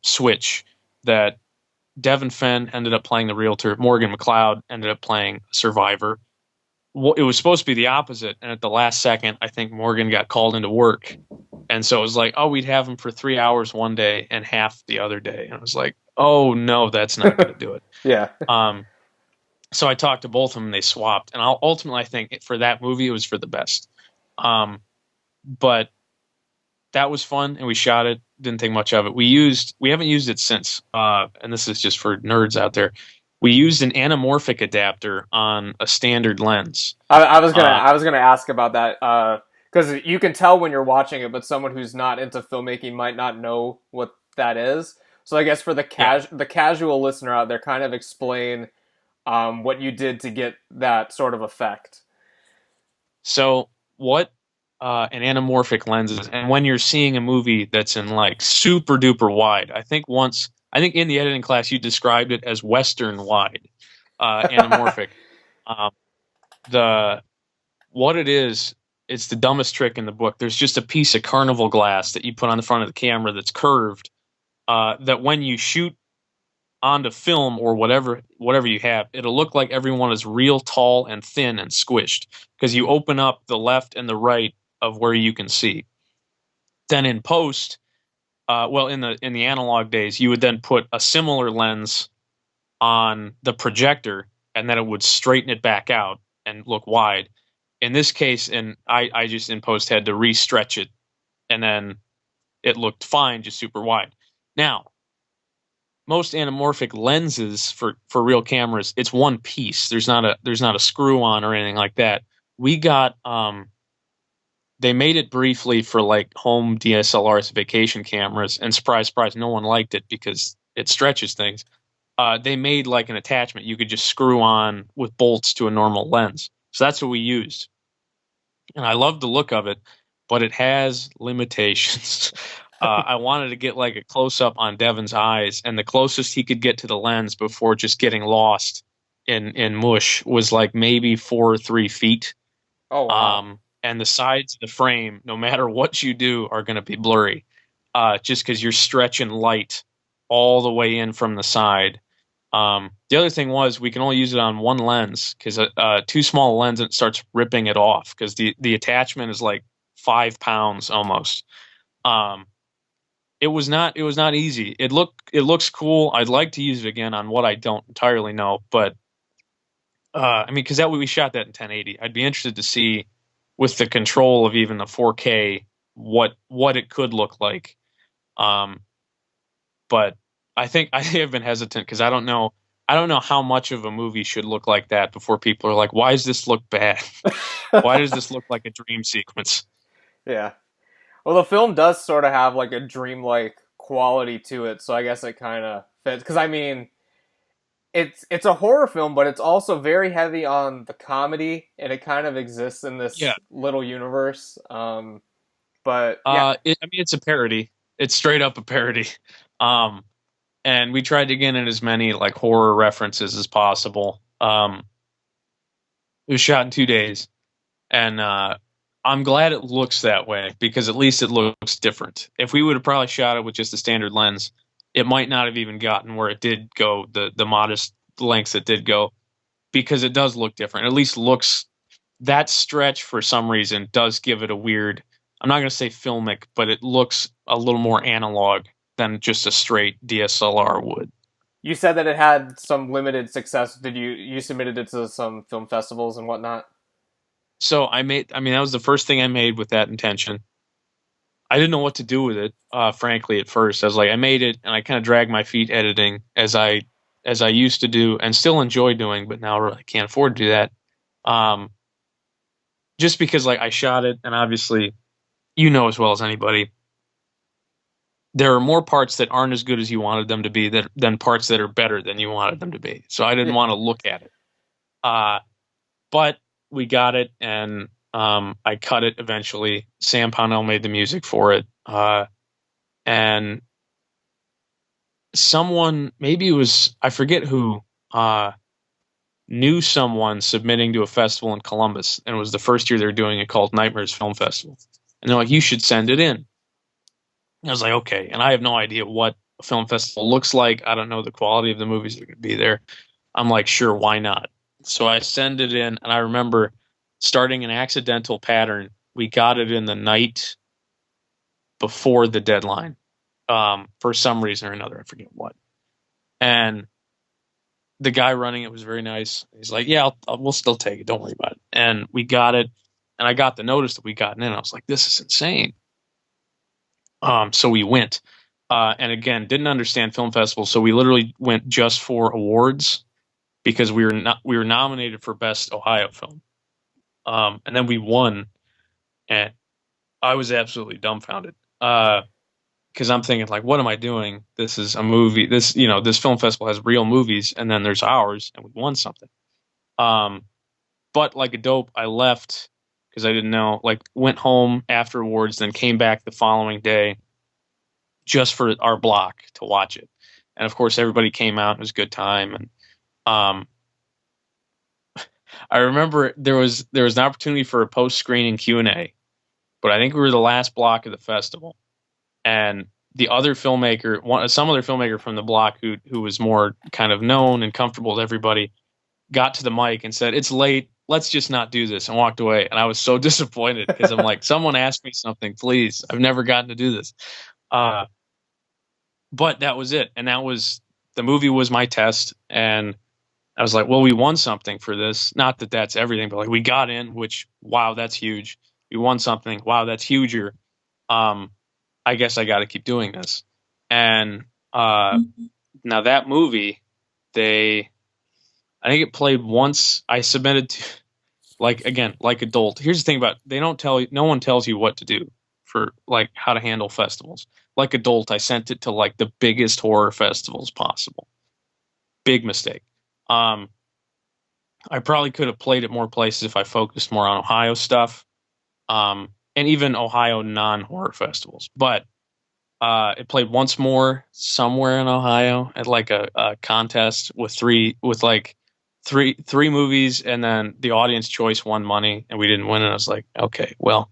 switch that Devin Fenn ended up playing the realtor, Morgan McLeod ended up playing Survivor. It was supposed to be the opposite, and at the last second, I think Morgan got called into work, and so it was like, oh, we'd have him for 3 hours one day and half the other day, and I was like, oh no, that's not going to do it. Yeah. So I talked to both of them, and they swapped, and ultimately I think for that movie it was for the best. But that was fun, and we shot it. Didn't think much of it. We haven't used it since, and this is just for nerds out there. We used an anamorphic adapter on a standard lens. I was gonna ask about that, because you can tell when you're watching it, but someone who's not into filmmaking might not know what that is. So I guess for the casual listener out there, kind of explain what you did to get that sort of effect. So what an anamorphic lens is, and when you're seeing a movie that's in like super duper wide, I think in the editing class you described it as Western wide, anamorphic. What it is, it's the dumbest trick in the book. There's just a piece of carnival glass that you put on the front of the camera that's curved, that when you shoot onto film or whatever you have, it'll look like everyone is real tall and thin and squished, because you open up the left and the right of where you can see. Then in post, in the analog days, you would then put a similar lens on the projector, and then it would straighten it back out and look wide. In this case, and I just in post had to re-stretch it, and then it looked fine, just super wide. Now, most anamorphic lenses for real cameras, it's one piece. There's not a screw on or anything like that. We got they made it briefly for like home DSLRs, vacation cameras, and surprise, surprise, no one liked it because it stretches things. They made like an attachment you could just screw on with bolts to a normal lens. So that's what we used. And I love the look of it, but it has limitations. I wanted to get like a close up on Devin's eyes, and the closest he could get to the lens before just getting lost in mush was like maybe 4 or 3 feet. Oh wow. And the sides of the frame, no matter what you do, are going to be blurry, just because you're stretching light all the way in from the side. The other thing was we can only use it on one lens because too small a lens, it starts ripping it off because the attachment is like 5 pounds almost. It was not easy. It looks cool. I'd like to use it again on what I don't entirely know, but I mean, because that way we shot that in 1080. I'd be interested to see with the control of even the 4K what it could look like. But I think I have been hesitant because I don't know how much of a movie should look like that before people are like, why does this look bad? Why does this look like a dream sequence? Yeah. Well, the film does sort of have like a dreamlike quality to it, so I guess it kind of fits. Because I mean, it's a horror film, but it's also very heavy on the comedy, and it kind of exists in this little universe. But yeah, I mean, it's a parody. It's straight up a parody. And we tried to get in as many like horror references as possible. It was shot in 2 days, and I'm glad it looks that way because at least it looks different. If we would have probably shot it with just a standard lens, it might not have even gotten where it did go, the modest lengths it did go, because it does look different. At least looks, that stretch for some reason does give it a weird, I'm not going to say filmic, but it looks a little more analog than just a straight DSLR would. you said that it had some limited success. Did you submitted it to some film festivals and whatnot? So I mean, that was the first thing I made with that intention. I didn't know what to do with it, frankly, at first. I was like, I made it, and I kind of dragged my feet editing as I used to do, and still enjoy doing, but now I really can't afford to do that. Just because, like, I shot it, and obviously, you know as well as anybody, there are more parts that aren't as good as you wanted them to be than parts that are better than you wanted them to be. So I didn't want to look at it. But we got it, and I cut it eventually. Sam Pownell made the music for it. And someone, maybe it was, I forget who, knew someone submitting to a festival in Columbus. And it was the first year they were doing it, called Nightmares Film Festival. And they're like, you should send it in. I was like, okay. And I have no idea what a film festival looks like. I don't know the quality of the movies that are going to be there. I'm like, sure, why not? So I send it in, and I remember starting an accidental pattern. We got it in the night before the deadline, for some reason or another. I forget what. And the guy running it was very nice. He's like, yeah, we'll still take it. Don't worry about it. And we got it, and I got the notice that we gotten in. I was like, this is insane. So we went, and again, didn't understand film festivals. So we literally went just for awards because we were nominated for Best Ohio Film. And then we won, and I was absolutely dumbfounded. Because I'm thinking, like, what am I doing? This is a movie. This film festival has real movies, and then there's ours, and we won something. But like a dope, I left because I didn't know. Like, went home after awards, then came back the following day just for our block to watch it. And of course, everybody came out. It was a good time, and I remember there was an opportunity for a post-screening Q&A, but I think we were the last block of the festival. And the other filmmaker, some other filmmaker from the block who was more kind of known and comfortable with everybody, got to the mic and said, "It's late. Let's just not do this," and walked away. And I was so disappointed because I'm like, someone asked me something, please. I've never gotten to do this. But that was it. And the movie was my test. And I was like, well, we won something for this. Not that that's everything, but like we got in, which, wow, that's huge. We won something. Wow, that's huger. I guess I got to keep doing this. And now that movie, I think it played once. I submitted to, like, again, like adult. Here's the thing about, they don't tell you, no one tells you what to do for like how to handle festivals. Like adult, I sent it to like the biggest horror festivals possible. Big mistake. I probably could have played at more places if I focused more on Ohio stuff, and even Ohio non-horror festivals. But it played once more somewhere in Ohio at like a contest with three movies, and then the audience choice won money, and we didn't win. And I was like, okay, well,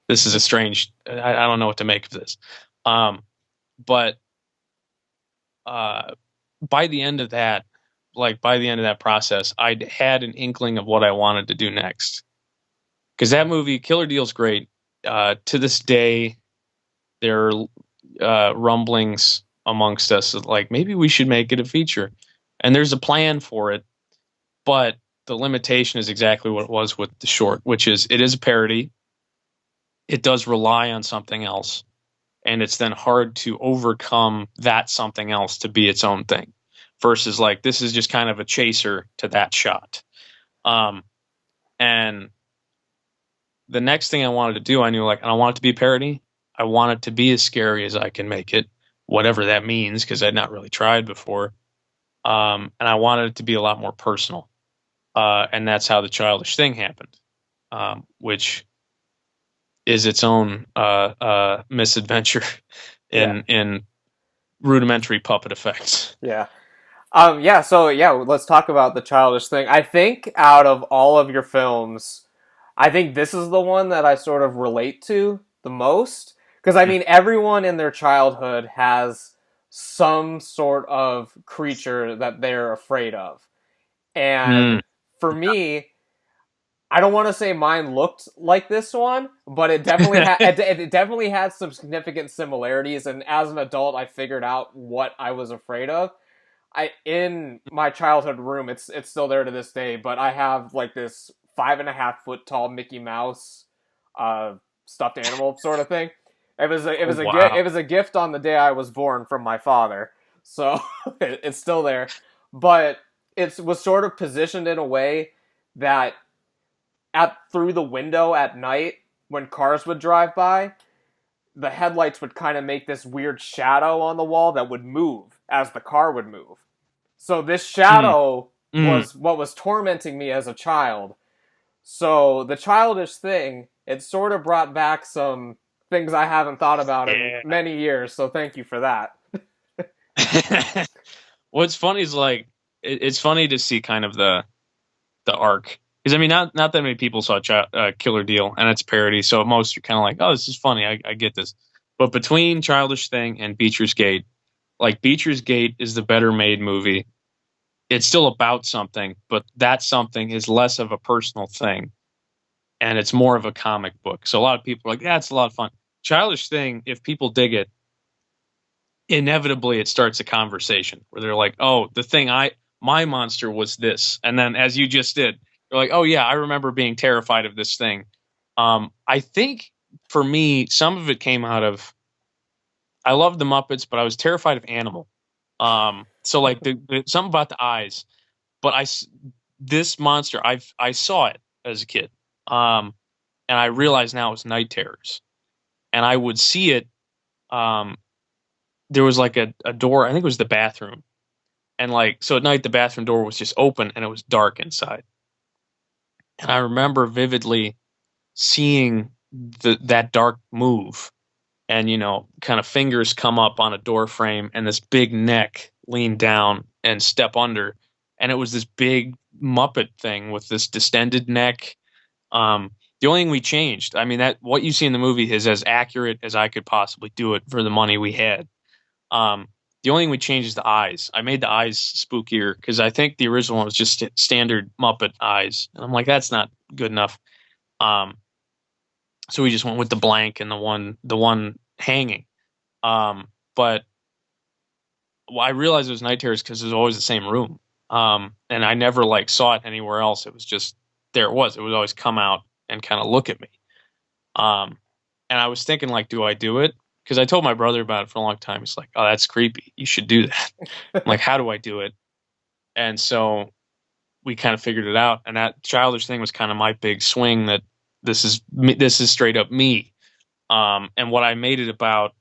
this is a strange. I don't know what to make of this. But by the end of that, process, I'd had an inkling of what I wanted to do next. Because that movie, Killer Deal's great. To this day, there are rumblings amongst us of like, maybe we should make it a feature. And there's a plan for it. But the limitation is exactly what it was with the short, which is it is a parody. It does rely on something else. And it's then hard to overcome that something else to be its own thing. Versus like, this is just kind of a chaser to that shot. And the next thing I wanted to do, I knew like, I don't want it to be a parody. I want it to be as scary as I can make it, whatever that means, because I'd not really tried before. And I wanted it to be a lot more personal. And that's how the Childish Thing happened, which is its own misadventure in rudimentary puppet effects. Yeah. Let's talk about the Childish Thing. I think out of all of your films, I think this is the one that I sort of relate to the most. Because, I mean, everyone in their childhood has some sort of creature that they're afraid of. And for me, I don't want to say mine looked like this one, but it definitely it definitely had some significant similarities. And as an adult, I figured out what I was afraid of. In my childhood room, it's still there to this day, but I have like this 5.5 foot tall Mickey Mouse stuffed animal sort of thing. It was a gift on the day I was born from my father, so it's still there. But it was sort of positioned in a way that through the window at night when cars would drive by, the headlights would kind of make this weird shadow on the wall that would move as the car would move. So this shadow was what was tormenting me as a child. So the Childish Thing, it sort of brought back some things I haven't thought about in many years. So thank you for that. What's funny is like, it's funny to see kind of the arc. Because I mean, not that many people saw Killer Deal, and it's a parody, so most are kind of like, oh, this is funny, I get this. But between Childish Thing and Beecher's Gate, like Beecher's Gate is the better made movie. It's still about something, but that something is less of a personal thing, and it's more of a comic book. So a lot of people are like, yeah, it's a lot of fun. Childish Thing, if people dig it, inevitably it starts a conversation where they're like, oh, my monster was this. And then as you just did, you're like, oh yeah, I remember being terrified of this thing. I think for me, some of it came out of, I love the Muppets, but I was terrified of Animal. So like something about the eyes, but this monster, I saw it as a kid. And I realize now it's night terrors, and I would see it. There was like a door, I think it was the bathroom. And like, so at night, the bathroom door was just open and it was dark inside. And I remember vividly seeing that dark move, and, you know, kind of fingers come up on a door frame and this big neck lean down and step under. And it was this big Muppet thing with this distended neck. The only thing we changed, I mean, that what you see in the movie is as accurate as I could possibly do it for the money we had. The only thing we changed is the eyes. I made the eyes spookier because I think the original one was just standard Muppet eyes. And I'm like, that's not good enough. So we just went with the blank and the one hanging. But I realized it was night terrors because it was always the same room. And I never like saw it anywhere else. It was just there. It would always come out and kind of look at me. And I was thinking, like, do I do it? Because I told my brother about it for a long time. He's like, "Oh, that's creepy. You should do that." I'm like, how do I do it? And so we kind of figured it out. And that Childish Thing was kind of my big swing. That this is straight up me. And what I made it about,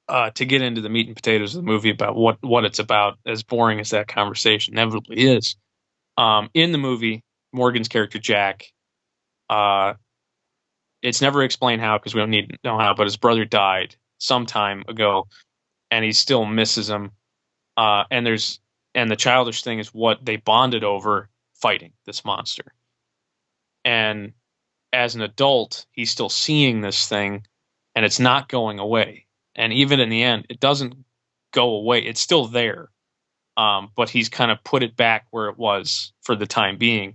to get into the meat and potatoes of the movie, about what it's about, as boring as that conversation inevitably is. In the movie, Morgan's character Jack, it's never explained how, because we don't need to know how, but his brother died some time ago, and he still misses him. And the Childish Thing is what they bonded over, fighting this monster. And as an adult, he's still seeing this thing, and it's not going away. And even in the end, it doesn't go away. It's still there. But he's kind of put it back where it was for the time being.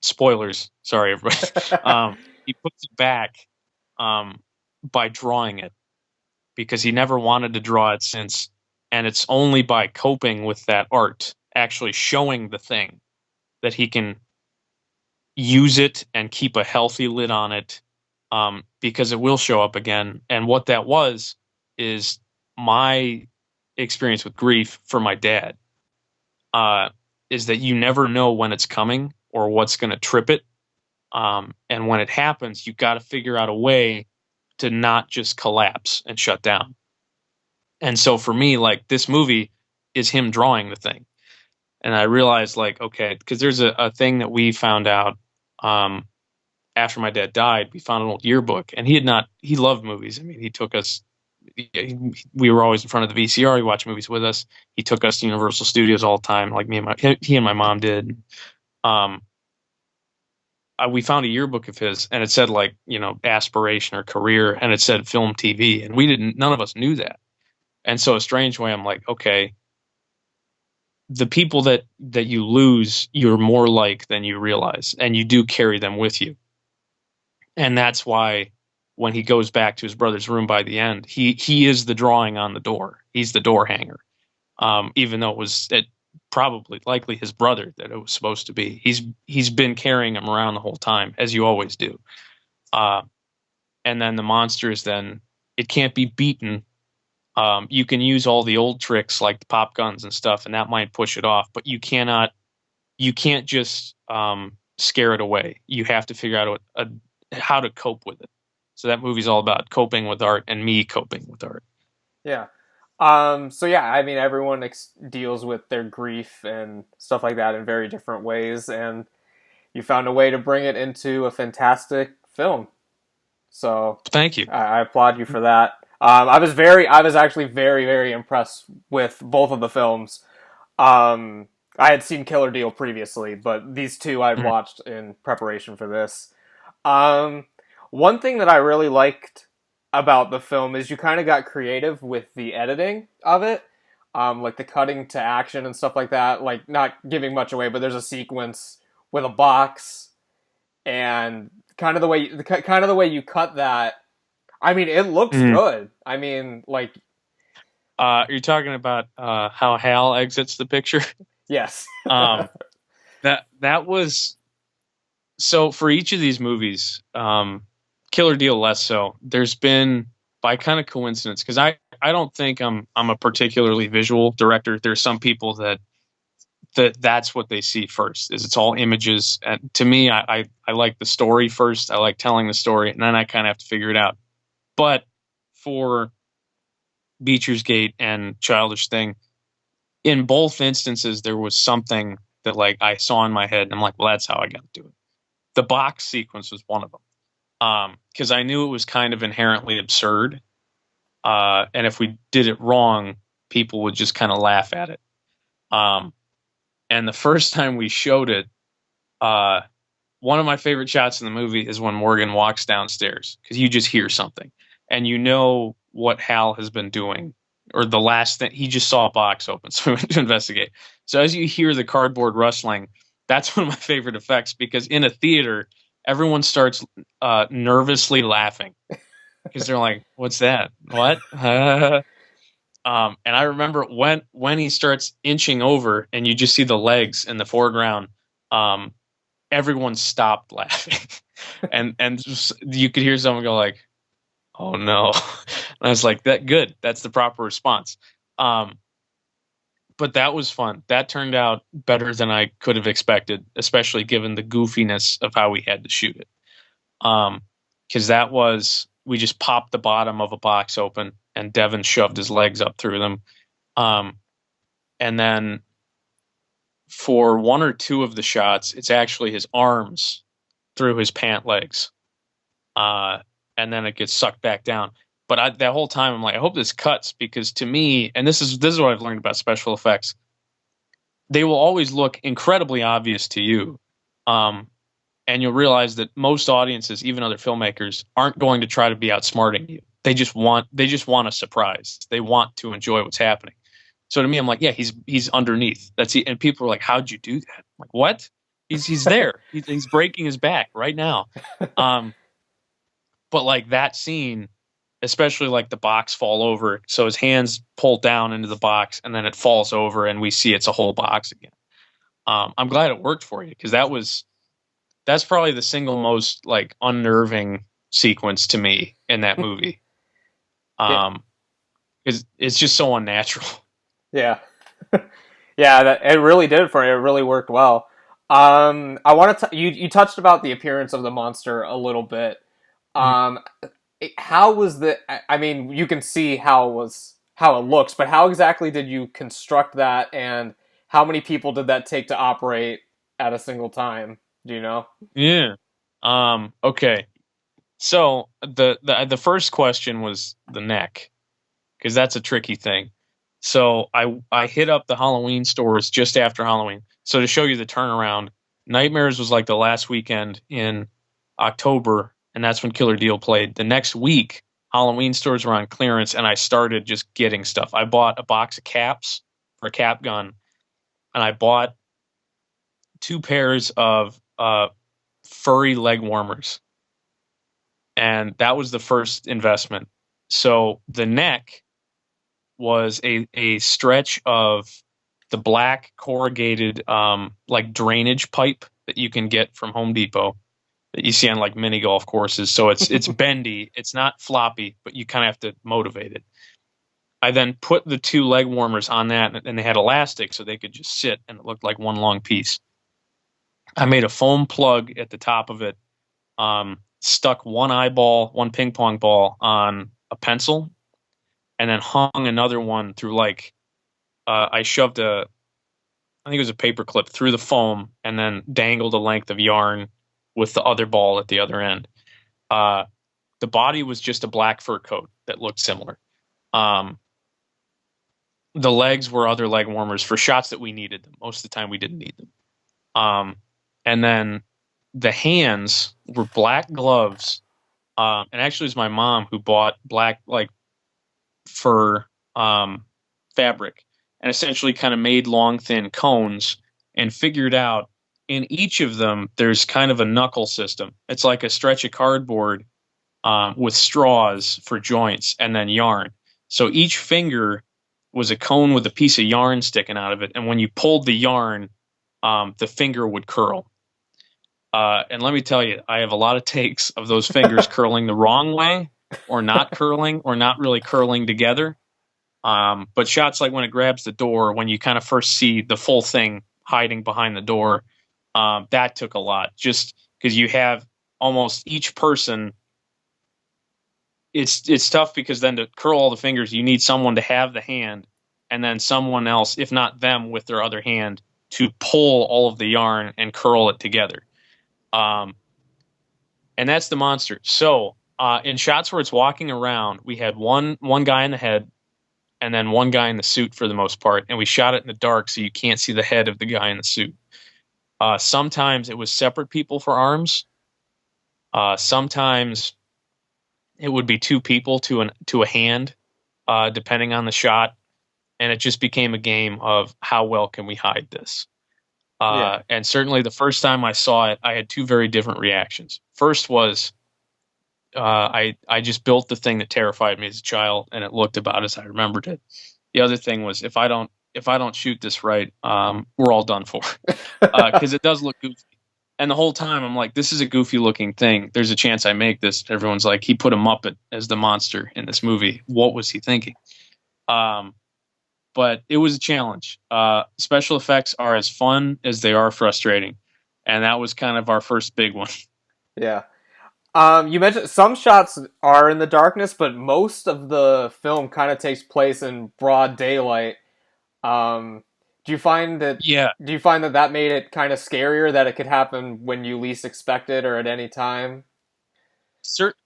Spoilers. Sorry, everybody. He puts it back by drawing it, because he never wanted to draw it since. And it's only by coping with that art, actually showing the thing, that he can use it and keep a healthy lid on it, because it will show up again. And what that was is my experience with grief for my dad, is that you never know when it's coming or what's going to trip it. And when it happens, you got to figure out a way to not just collapse and shut down. And so for me, like, this movie is him drawing the thing. And I realized, like, okay, because there's a thing that we found out after my dad died. We found an old yearbook, and he loved movies. I mean, he took us, we were always in front of the VCR. He watched movies with us. He took us to Universal Studios all the time, like he and my mom did. We found a yearbook of his, and it said, like, aspiration or career, and it said film, TV, and none of us knew that. And so a strange way, I'm like, okay, the people that you lose, you're more like than you realize, and you do carry them with you. And that's why when he goes back to his brother's room by the end, he is the drawing on the door. He's the door hanger. Even though it probably likely his brother that it was supposed to be. He's been carrying him around the whole time, as you always do. And then the monster is then, it can't be beaten. You can use all the old tricks like the pop guns and stuff, and that might push it off, but you can't just scare it away. You have to figure out how to cope with it. So that movie's all about coping with art, and me coping with art. Yeah. So yeah, I mean, everyone deals with their grief and stuff like that in very different ways, and you found a way to bring it into a fantastic film. So thank you. I applaud you for that. I was actually very, very impressed with both of the films. I had seen Killer Deal previously, but these two I'd watched in preparation for this. One thing that I really liked about the film is you kind of got creative with the editing of it, like the cutting to action and stuff like that. Like, not giving much away, but there's a sequence with a box, and kind of the way you cut that. I mean, it looks good. I mean, like, you're talking about how Hal exits the picture. Yes. that was, so for each of these movies, Killer Deal less so. There's been, by kind of coincidence, because I don't think I'm a particularly visual director. There's some people that's what they see first, is it's all images. And to me, I like the story first. I like telling the story, and then I kind of have to figure it out. But for Beecher's Gate and Childish Thing, in both instances, there was something that, like, I saw in my head, and I'm like, well, that's how I got to do it. The box sequence was one of them. Because I knew it was kind of inherently absurd. And if we did it wrong, people would just kind of laugh at it. And the first time we showed it, one of my favorite shots in the movie is when Morgan walks downstairs, because you just hear something. And you know what Hal has been doing, or the last thing, he just saw a box open, so we went to investigate. So as you hear the cardboard rustling, that's one of my favorite effects, because in a theater, everyone starts nervously laughing, because they're like, what's that? What? And I remember when he starts inching over and you just see the legs in the foreground, everyone stopped laughing. and just, you could hear someone go like, "Oh no." And I was like, "That good. That's the proper response." But that was fun. That turned out better than I could have expected, especially given the goofiness of how we had to shoot it. Because we just popped the bottom of a box open and Devin shoved his legs up through them. And then for one or two of the shots, it's actually his arms through his pant legs. And then it gets sucked back down. But that whole time I'm like, I hope this cuts, because to me, and this is what I've learned about special effects, they will always look incredibly obvious to you. And you'll realize that most audiences, even other filmmakers, aren't going to try to be outsmarting you. They just want a surprise. They want to enjoy what's happening. So to me, I'm like, yeah, he's underneath. And people are like, how'd you do that? I'm like, what? He's there. He's breaking his back right now. But like that scene, especially like the box fall over, so his hands pull down into the box and then it falls over and we see it's a whole box again. I'm glad it worked for you, because that's probably the single most like unnerving sequence to me in that movie. It's just so unnatural. Yeah. Yeah, it really did it for you. It really worked well. I want to you touched about the appearance of the monster a little bit. How was I mean, you can see how it looks, but how exactly did you construct that, and how many people did that take to operate at a single time? Do you know? Yeah. Okay. So the first question was the neck, because that's a tricky thing. So I hit up the Halloween stores just after Halloween. So to show you the turnaround, Nightmares was like the last weekend in October, and that's when Killer Deal played. The next week, Halloween stores were on clearance, and I started just getting stuff. I bought a box of caps for a cap gun, and I bought 2 pairs of furry leg warmers. And that was the first investment. So the neck was a stretch of the black corrugated like drainage pipe that you can get from Home Depot that you see on like mini golf courses. So it's bendy, it's not floppy, but you kind of have to motivate it. I then put the 2 leg warmers on that, and they had elastic so they could just sit, and it looked like one long piece. I made a foam plug at the top of it, stuck one ping pong ball on a pencil, and then hung another one through I shoved I think it was a paper clip through the foam, and then dangled a length of yarn with the other ball at the other end. The body was just a black fur coat that looked similar. The legs were other leg warmers for shots that we needed them. Most of the time we didn't need them. And then the hands were black gloves. And actually it was my mom who bought black fur fabric and essentially kind of made long, thin cones and figured out in each of them there's kind of a knuckle system. It's like a stretch of cardboard with straws for joints and then yarn. So each finger was a cone with a piece of yarn sticking out of it. And when you pulled the yarn, the finger would curl. And let me tell you, I have a lot of takes of those fingers curling the wrong way, or not curling, or not really curling together. But shots like when it grabs the door, when you kind of first see the full thing hiding behind the door, that took a lot. Just because you have almost each person, it's tough, because then to curl all the fingers, you need someone to have the hand, and then someone else, if not them, with their other hand to pull all of the yarn and curl it together. And that's the monster. So in shots where it's walking around, we had one guy in the head and then one guy in the suit for the most part, and we shot it in the dark so you can't see the head of the guy in the suit. Sometimes it was separate people for arms. Sometimes it would be 2 people to a hand, depending on the shot, and it just became a game of how well can we hide this. And certainly the first time I saw it, I had 2 very different reactions. First was I just built the thing that terrified me as a child, and it looked about as I remembered it. the other thing was if I don't shoot this right, we're all done for, because it does look goofy. And the whole time I'm like, this is a goofy looking thing. There's a chance I make this. Everyone's like, he put a Muppet as the monster in this movie. What was he thinking? But it was a challenge. Special effects are as fun as they are frustrating. And that was kind of our first big one. Yeah. You mentioned some shots are in the darkness, but most of the film kind of takes place in broad daylight. Um, do you find that Yeah, that made it kind of scarier that it could happen when you least expect it or at any time?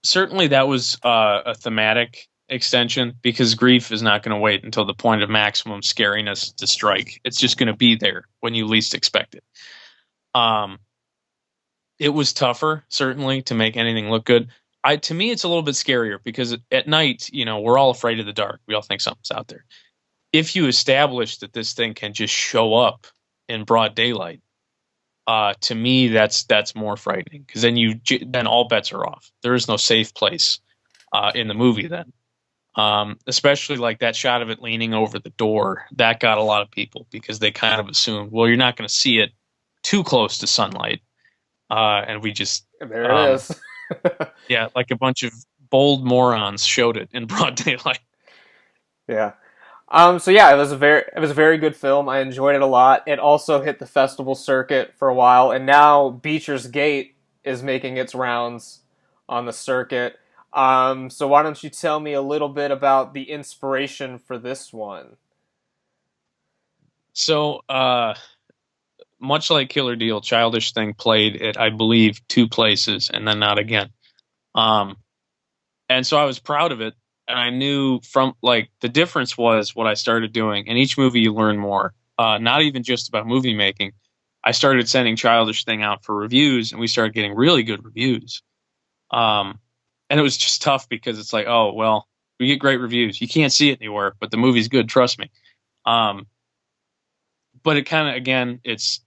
certainly that was a thematic extension because grief is not going to wait until the point of maximum scariness to strike. It's just going to be there when you least expect it. Um, it was tougher, certainly, to make anything look good. To me, it's a little bit scarier because at night, we're all afraid of the dark. We all think something's out there. If you establish that this thing can just show up in broad daylight, to me, that's more frightening because then all bets are off. There is no safe place in the movie then. Especially like that shot of it leaning over the door, that got a lot of people because they kind of assumed, well, you're not going to see it too close to sunlight. And we just, There it is. yeah, like a bunch of bold morons showed it in broad daylight. Yeah. So yeah, it was a very good film. I enjoyed it a lot. It also hit the festival circuit for a while, and now Beecher's Gate is making its rounds on the circuit. So why don't you tell me a little bit about the inspiration for this one? So, much like Killer Deal, Childish Thing played at, I believe, 2 places and then not again. And so I was proud of it. And I knew from like the difference was what I started doing. In each movie, you learn more, not even just about movie making. I started sending Childish Thing out for reviews and we started getting really good reviews. And it was just tough because it's like, oh, well, we get great reviews. You can't see it anywhere, but the movie's good. Trust me. But it kind of, again, it's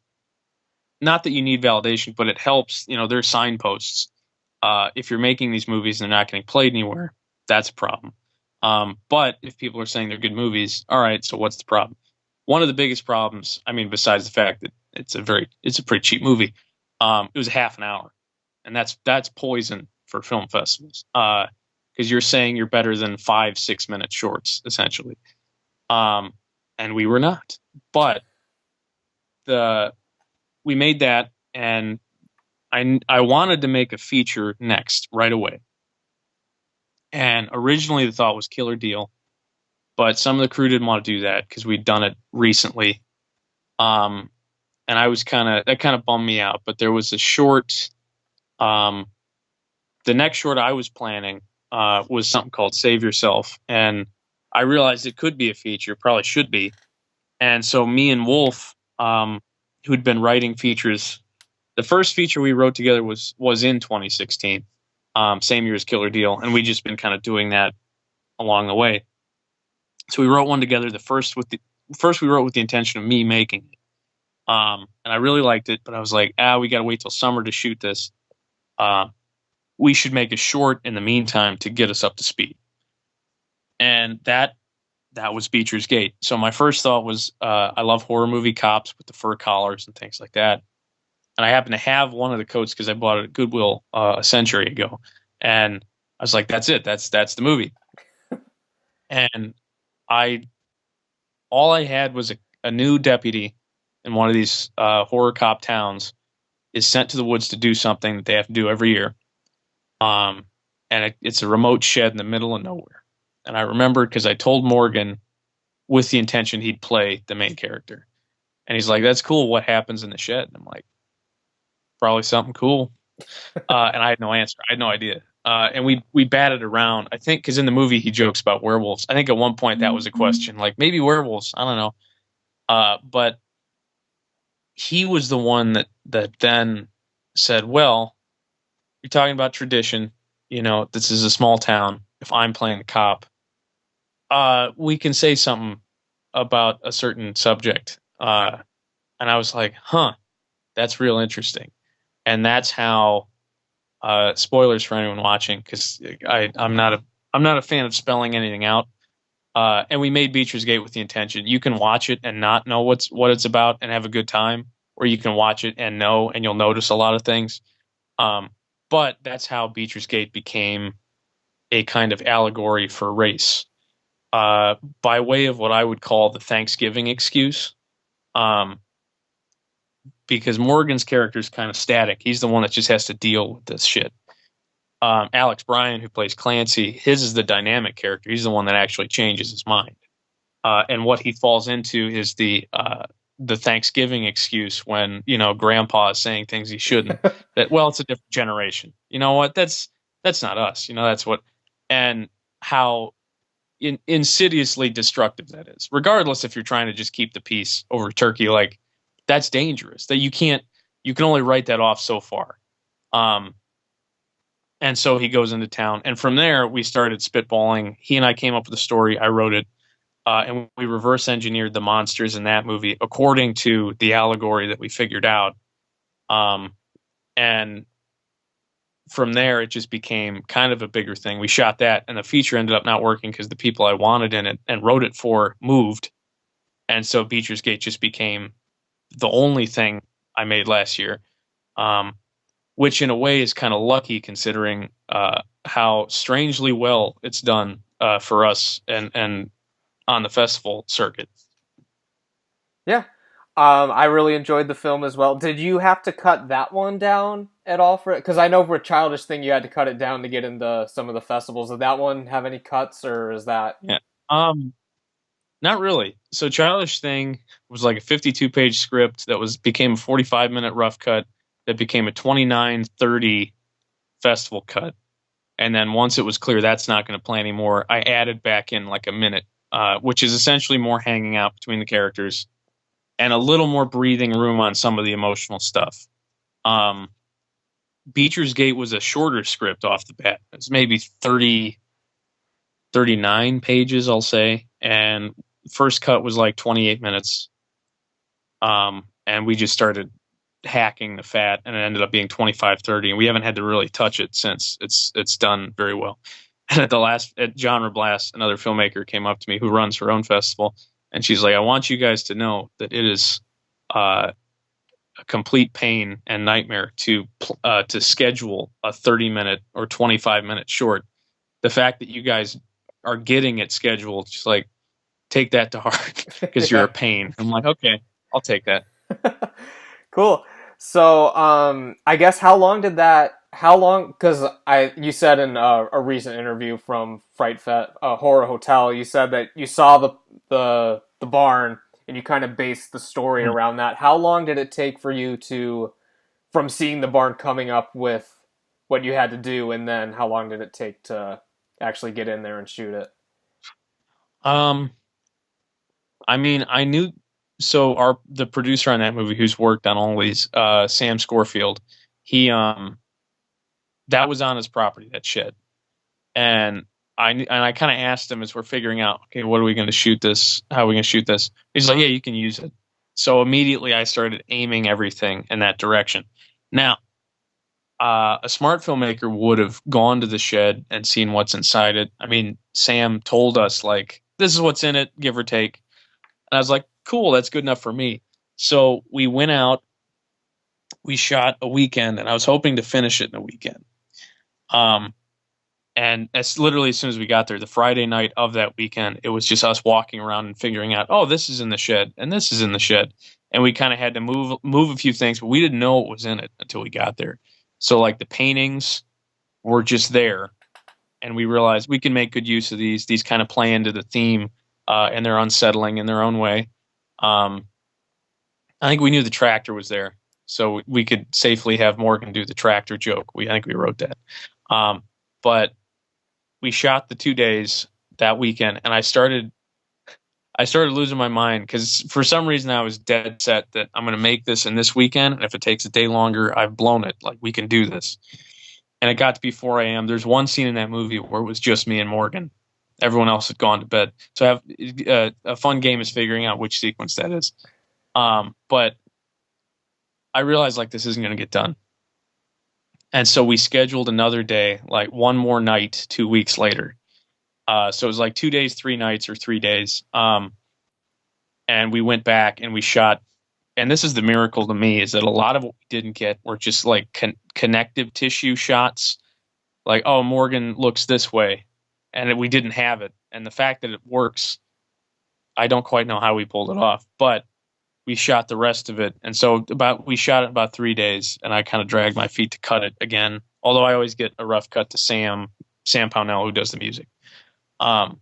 not that you need validation, but it helps. There's signposts. If you're making these movies and they're not getting played anywhere, that's a problem. But if people are saying they're good movies, all right, so what's the problem? One of the biggest problems, I mean, besides the fact that it's a pretty cheap movie, it was a half an hour. And that's poison for film festivals. Because you're saying you're better than 5-6 minute shorts, essentially. And we were not. But we made that, and I wanted to make a feature next right away. And originally the thought was Killer Deal, but some of the crew didn't want to do that because we'd done it recently. And that kind of bummed me out. But there was a short, the next short I was planning was something called Save Yourself. And I realized it could be a feature, probably should be. And so me and Wolf, who'd been writing features, the first feature we wrote together was in 2016. Same year as Killer Deal, and we just been kind of doing that along the way. So we wrote one together. The first we wrote with the intention of me making it, and I really liked it. But I was like, we got to wait till summer to shoot this. We should make a short in the meantime to get us up to speed. And that was Beecher's Gate. So my first thought was, I love horror movie cops with the fur collars and things like that. And I happen to have one of the coats because I bought it at Goodwill a century ago. And I was like, that's it. That's the movie. And all I had was a new deputy in one of these horror cop towns is sent to the woods to do something that they have to do every year. And it's a remote shed in the middle of nowhere. And I remembered because I told Morgan with the intention he'd play the main character. And he's like, that's cool. What happens in the shed? And I'm like, probably something cool. And I had no answer. I had no idea. And we batted around, I think, because in the movie he jokes about werewolves. I think at one point that was a question, like maybe werewolves. I don't know. But he was the one that then said, well, you're talking about tradition. This is a small town. If I'm playing the cop, we can say something about a certain subject. And I was like, that's real interesting. And that's how, spoilers for anyone watching, because I'm not a fan of spelling anything out. And we made Beecher's Gate with the intention you can watch it and not know what it's about and have a good time, or you can watch it and know, and you'll notice a lot of things. But that's how Beecher's Gate became a kind of allegory for race, by way of what I would call the Thanksgiving excuse. Because Morgan's character is kind of static. He's the one that just has to deal with this shit. Alex Bryan, who plays Clancy, his is the dynamic character. He's the one that actually changes his mind. And what he falls into is the Thanksgiving excuse when, grandpa is saying things he shouldn't. That, well, it's a different generation. You know what? That's not us. That's what, and how insidiously destructive that is. Regardless if you're trying to just keep the peace over turkey, like, that's dangerous. That you can only write that off so far. And so he goes into town, and from there we started spitballing. He and I came up with a story. I wrote it, and we reverse engineered the monsters in that movie according to the allegory that we figured out. And from there, it just became kind of a bigger thing. We shot that, and the feature ended up not working because the people I wanted in it and wrote it for moved, and so Beecher's Gate just became the only thing I made last year, which in a way is kind of lucky considering how strangely well it's done for us and on the festival circuit. Yeah. I really enjoyed the film as well. Did you have to cut that one down at all for it? Because I know for Childish Thing you had to cut it down to get into some of the festivals. Did that one have any cuts, or is that? Yeah. Not really. So Childish Thing was like a 52-page script that became a 45-minute rough cut that became a 29-30 festival cut. And then once it was clear that's not going to play anymore, I added back in like a minute, which is essentially more hanging out between the characters and a little more breathing room on some of the emotional stuff. Beecher's Gate was a shorter script off the bat. It was maybe 39 pages, I'll say. And first cut was like 28 minutes. And we just started hacking the fat, and it ended up being 25-30, and we haven't had to really touch it since. It's done very well. And at Genre Blast, another filmmaker came up to me who runs her own festival, and she's like, I want you guys to know that it is a complete pain and nightmare to schedule a 30-minute or 25-minute short. The fact that you guys are getting it scheduled, just like, take that to heart because you're a pain. I'm like, okay, I'll take that. Cool. So, I guess because you said in a recent interview from Fright Fest, Horror Hotel, you said that you saw the barn and you kind of based the story around that. How long did it take for you from seeing the barn coming up with what you had to do, and then how long did it take to actually get in there and shoot it? I mean, I knew. So the producer on that movie, who's worked on all these, Sam Scorefield, he that was on his property, that shed, and I kind of asked him as we're figuring out, okay, what are we going to shoot this? How are we going to shoot this? He's like, yeah, you can use it. So immediately I started aiming everything in that direction. Now, a smart filmmaker would have gone to the shed and seen what's inside it. I mean, Sam told us, like, this is what's in it, give or take. And I was like, cool, that's good enough for me. So we went out, we shot a weekend, and I was hoping to finish it in a weekend. And as literally as soon as we got there, the Friday night of that weekend, it was just us walking around and figuring out, oh, this is in the shed, and this is in the shed. And we kind of had to move a few things, but we didn't know what was in it until we got there. So, like, the paintings were just there, and we realized we can make good use of these. These kind of play into the theme, and they're unsettling in their own way. I think we knew the tractor was there, so we could safely have Morgan do the tractor joke. I think we wrote that. But we shot the 2 days that weekend, and I started losing my mind because for some reason I was dead set that I'm going to make this in this weekend, and if it takes a day longer, I've blown it. Like, we can do this. And it got to be 4 a.m. There's one scene in that movie where it was just me and Morgan. Everyone else had gone to bed. So I have a fun game is figuring out which sequence that is. But I realized, like, this isn't going to get done. And so we scheduled another day, like one more night, 2 weeks later. So it was like 2 days, 3 nights, or 3 days. And we went back and we shot. And this is the miracle to me, is that a lot of what we didn't get were just like connective tissue shots. Like, oh, Morgan looks this way, and we didn't have it. And the fact that it works, I don't quite know how we pulled it off, but we shot the rest of it. And so we shot it about 3 days, and I kind of dragged my feet to cut it again. Although I always get a rough cut to Sam Pownell, who does the music. But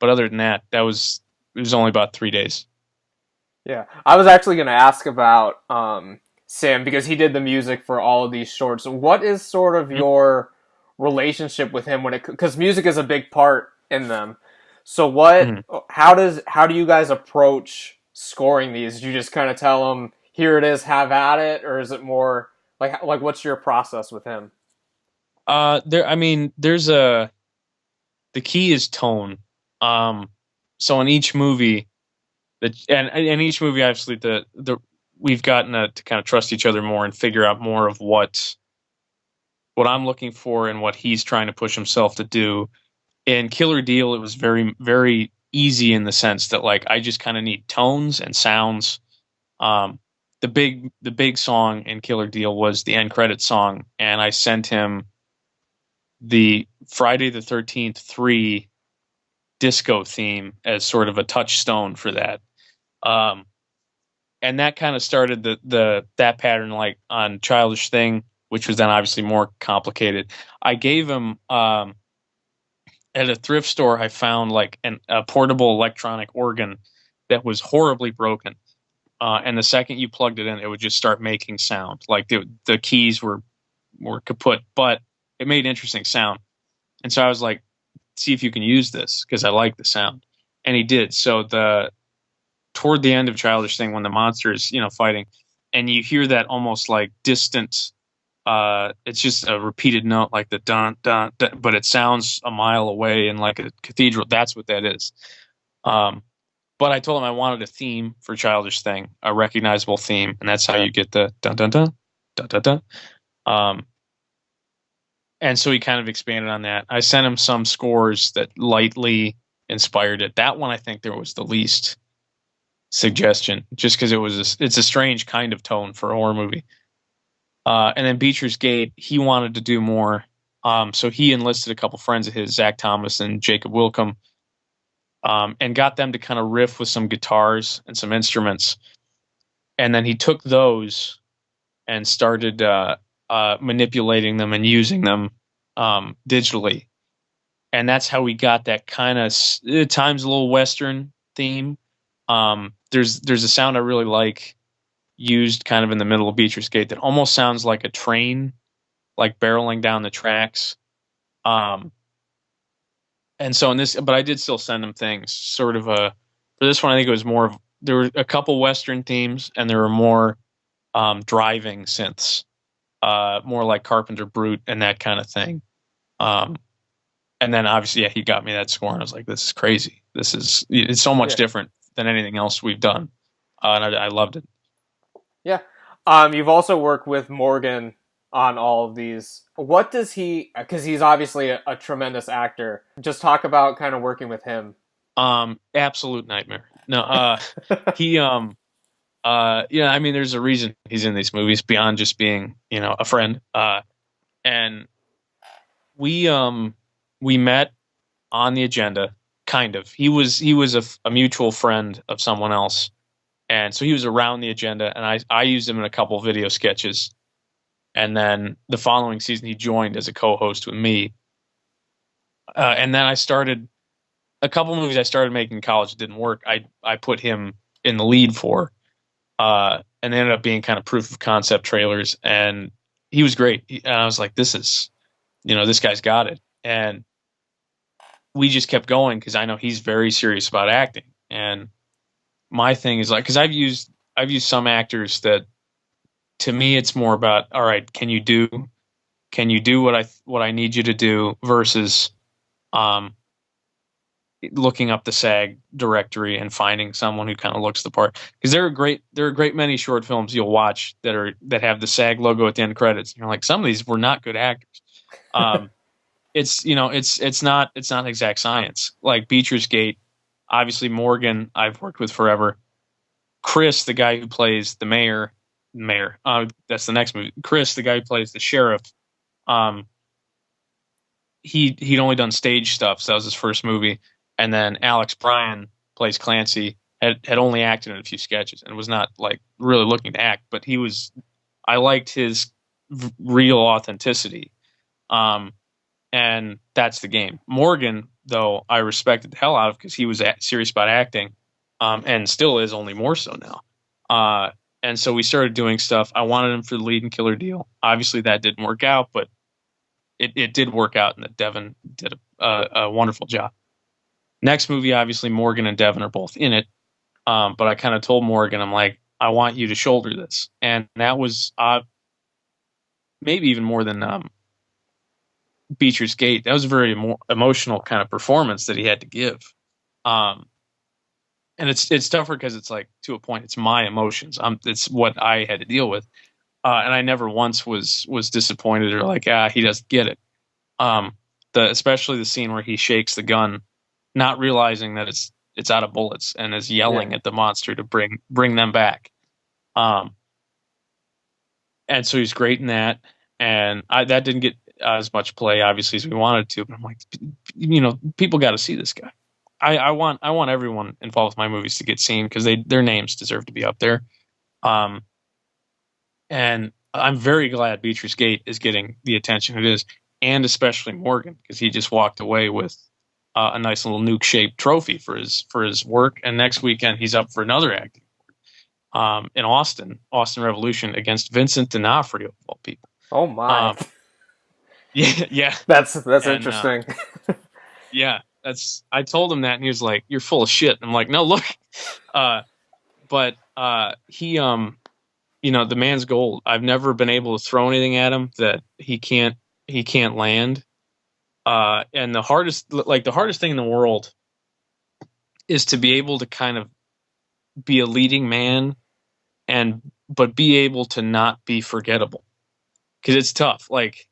other than that, it was only about 3 days. Yeah, I was actually going to ask about Sam, because he did the music for all of these shorts. What is sort of your relationship with him because music is a big part in them. So how do you guys approach scoring these? Do you just kind of tell him, here it is, have at it? Or is it more like what's your process with him? The key is tone. So in each movie, and in each movie, obviously, we've gotten to kind of trust each other more and figure out more of what I'm looking for and what he's trying to push himself to do. In Killer Deal, it was very, very easy in the sense that like I just kind of need tones and sounds. The big song in Killer Deal was the end credit song, and I sent him the Friday the 13th 3 disco theme as sort of a touchstone for that. And that kind of started that pattern, like on Childish Thing, which was then obviously more complicated. I gave him at a thrift store, I found like a portable electronic organ that was horribly broken. And the second you plugged it in, it would just start making sound. Like the keys were kaput, but it made interesting sound. And so I was like, see if you can use this, because I like the sound. And he did. So toward the end of Childish Thing, when the monster is, fighting, and you hear that almost like distant, it's just a repeated note, like the dun, dun, dun, but it sounds a mile away in like a cathedral. That's what that is. But I told him I wanted a theme for Childish Thing, a recognizable theme, and that's how you get the dun dun dun dun dun dun. And so he kind of expanded on that. I sent him some scores that lightly inspired it. That one, I think there was the least suggestion, just because it's a strange kind of tone for a horror movie. And then Beecher's Gate, he wanted to do more. So he enlisted a couple friends of his, Zach Thomas and Jacob Wilcom, and got them to kind of riff with some guitars and some instruments. And then he took those and started manipulating them and using them digitally. And that's how we got that kind of at times a little Western theme. There's a sound I really like used kind of in the middle of Beecher's Gate that almost sounds like a train, like barreling down the tracks. And so but I did still send him things sort of for this one, I think it was more of, there were a couple Western themes and there were more driving synths, more like Carpenter Brute and that kind of thing. And then obviously, yeah, he got me that score and I was like, this is crazy. It's so much different than anything else we've done. And I loved it. Yeah. You've also worked with Morgan on all of these. What does because he's obviously a tremendous actor. Just talk about kind of working with him. Absolute nightmare. No, I mean, there's a reason he's in these movies beyond just being, a friend. And we met on the agenda, kind of. He was a mutual friend of someone else. And so he was around the agenda, and I used him in a couple video sketches. And then the following season, he joined as a co-host with me. And then I started a couple movies I started making in college that didn't work. I put him in the lead for, and they ended up being kind of proof of concept trailers. And he was great. And I was like, this guy's got it. And we just kept going because I know he's very serious about acting. And my thing is like, because I've used some actors that, to me, it's more about, all right, can you do what I need you to do versus looking up the SAG directory and finding someone who kind of looks the part. Because there are a great many short films you'll watch that have the SAG logo at the end credits. And you're like, some of these were not good actors. it's not exact science. Like Beecher's Gate, obviously Morgan I've worked with forever. Chris, the guy who plays the mayor, that's the next movie. Chris, the guy who plays the sheriff, um, he'd only done stage stuff, so that was his first movie. And then Alex Bryan plays Clancy, had only acted in a few sketches and was not like really looking to act, but I liked his real authenticity. And that's the game. Morgan, though, I respected the hell out of because he was serious about acting, and still is, only more so now. And so we started doing stuff. I wanted him for the lead and killer deal. Obviously, that didn't work out, but it did work out, and that Devin did a wonderful job. Next movie, obviously, Morgan and Devin are both in it. But I kind of told Morgan, I'm like, I want you to shoulder this. And that was maybe even more than Beecher's Gate. That was a very emotional kind of performance that he had to give. And it's tougher because it's like, to a point, it's my emotions. It's what I had to deal with. And I never once was disappointed or like, he doesn't get it. Especially the scene where he shakes the gun, not realizing that it's out of bullets, and is yelling at the monster to bring them back. And so he's great in that. And that didn't get as much play, obviously, as we wanted to. But I'm like, people got to see this guy. I want everyone involved with my movies to get seen because their names deserve to be up there. And I'm very glad Beecher's Gate is getting the attention it is, and especially Morgan, because he just walked away with a nice little nuke-shaped trophy for his work. And next weekend he's up for another acting in Austin Revolution, against Vincent D'Onofrio, of all people. Oh my! Yeah. That's interesting. Yeah, I told him that, and he was like, "You're full of shit." And I'm like, "No, look." But he, the man's gold. I've never been able to throw anything at him that he can't land. And the hardest thing in the world is to be able to kind of be a leading man, but be able to not be forgettable, because it's tough. Like,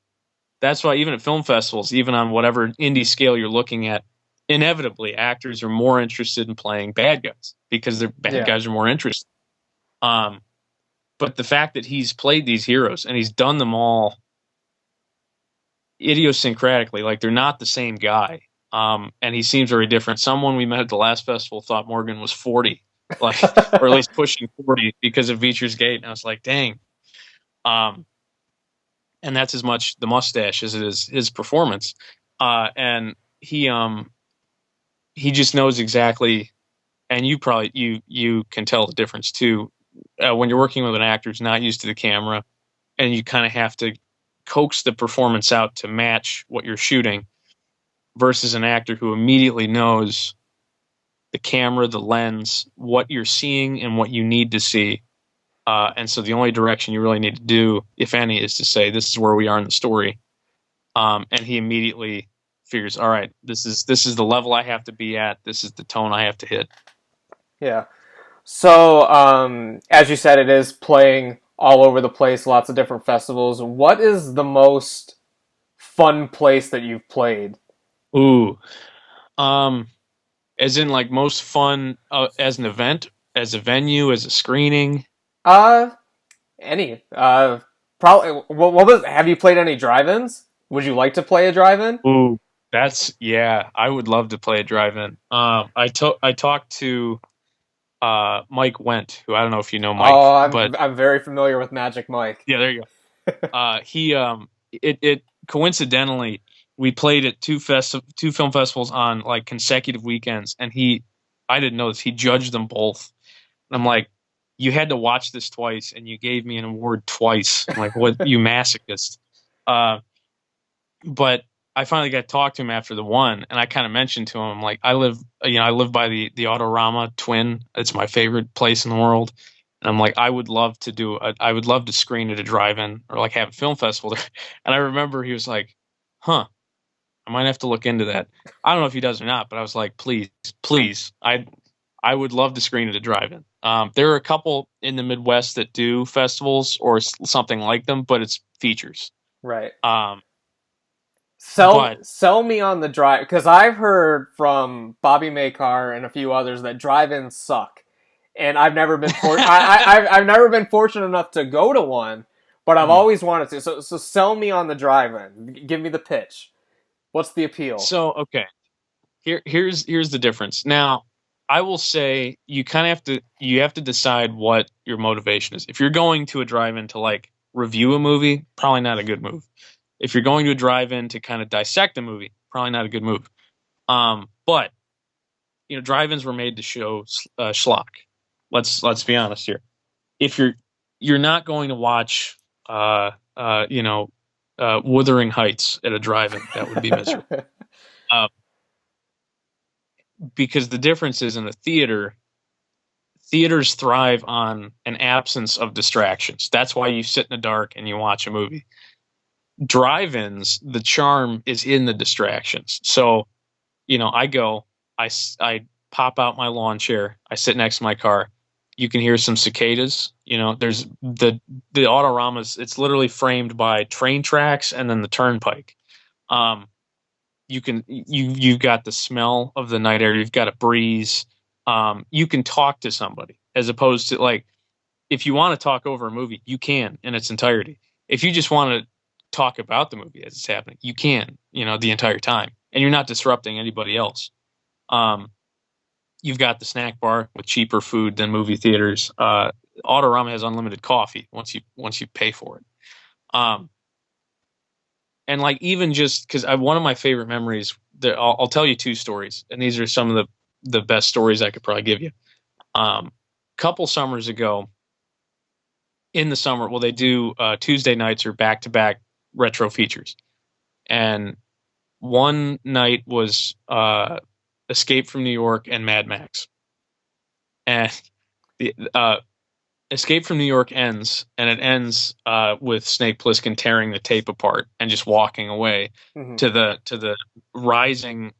that's why even at film festivals, even on whatever indie scale you're looking at, inevitably actors are more interested in playing bad guys because their bad guys are more interesting. But the fact that he's played these heroes and he's done them all idiosyncratically, like they're not the same guy. And he seems very different. Someone we met at the last festival thought Morgan was 40, like, or at least pushing 40 because of Beecher's Gate. And I was like, dang. And that's as much the mustache as it is his performance. And he just knows exactly, and you can tell the difference too, when you're working with an actor who's not used to the camera, and you kind of have to coax the performance out to match what you're shooting, versus an actor who immediately knows the camera, the lens, what you're seeing and what you need to see. And so the only direction you really need to do, if any, is to say, this is where we are in the story. And he immediately figures, all right, this is the level I have to be at. This is the tone I have to hit. Yeah. So, as you said, it is playing all over the place, lots of different festivals. What is the most fun place that you've played? Ooh. As in, like, most fun as an event, as a venue, as a screening? Any. Probably. What was? Have you played any drive-ins? Would you like to play a drive-in? Ooh, I would love to play a drive-in. I talked to Mike Wendt, who I don't know if you know Mike. Oh, I'm very familiar with Magic Mike. Yeah, there you go. He coincidentally, we played at two film festivals on like consecutive weekends, and I didn't know this. He judged them both. And I'm like, you had to watch this twice, and you gave me an award twice. I'm like, what, you masochist? But I finally got to talk to him after the one, and I kind of mentioned to him, like, I live by the Autorama Twin. It's my favorite place in the world. And I'm like, I would love to screen at a drive-in or like have a film festival there. And I remember he was like, I might have to look into that. I don't know if he does or not, but I was like, please, I would love to screen at a drive-in. There are a couple in the Midwest that do festivals or something like them, but it's features. Right. But Sell me on the drive, because I've heard from Bobby Makar and a few others that drive-ins suck, and I've never been I've never been fortunate enough to go to one, but I've always wanted to. So sell me on the drive-in. Give me the pitch. What's the appeal? so okay, here's the difference. Now, I will say you kind of have to decide what your motivation is. If you're going to a drive-in to like review a movie, probably not a good move. If you're going to a drive-in to kind of dissect a movie, probably not a good move. But drive-ins were made to show schlock. Let's be honest here. If you're not going to watch Wuthering Heights at a drive-in, that would be miserable. Because the difference is in a theaters thrive on an absence of distractions. That's why you sit in the dark and you watch a movie. Drive-ins, the charm is in the distractions. So, I go, I pop out my lawn chair, I sit next to my car. You can hear some cicadas. There's the Autoramas. It's literally framed by train tracks and then the turnpike. You've got the smell of the night air. You've got a breeze. You can talk to somebody, as opposed to like, if you want to talk over a movie, you can in its entirety. If you just want to talk about the movie as it's happening, you can, the entire time, and you're not disrupting anybody else. You've got the snack bar with cheaper food than movie theaters. Autorama has unlimited coffee once you pay for it. And like, even just because one of my favorite memories, I'll tell you two stories, and these are some of the best stories I could probably give you. Couple summers ago, in the summer, well, they do Tuesday nights or back-to-back retro features, and one night was Escape from New York and Mad Max, and the Escape from New York ends, and it ends with Snake Plissken tearing the tape apart and just walking away to the rising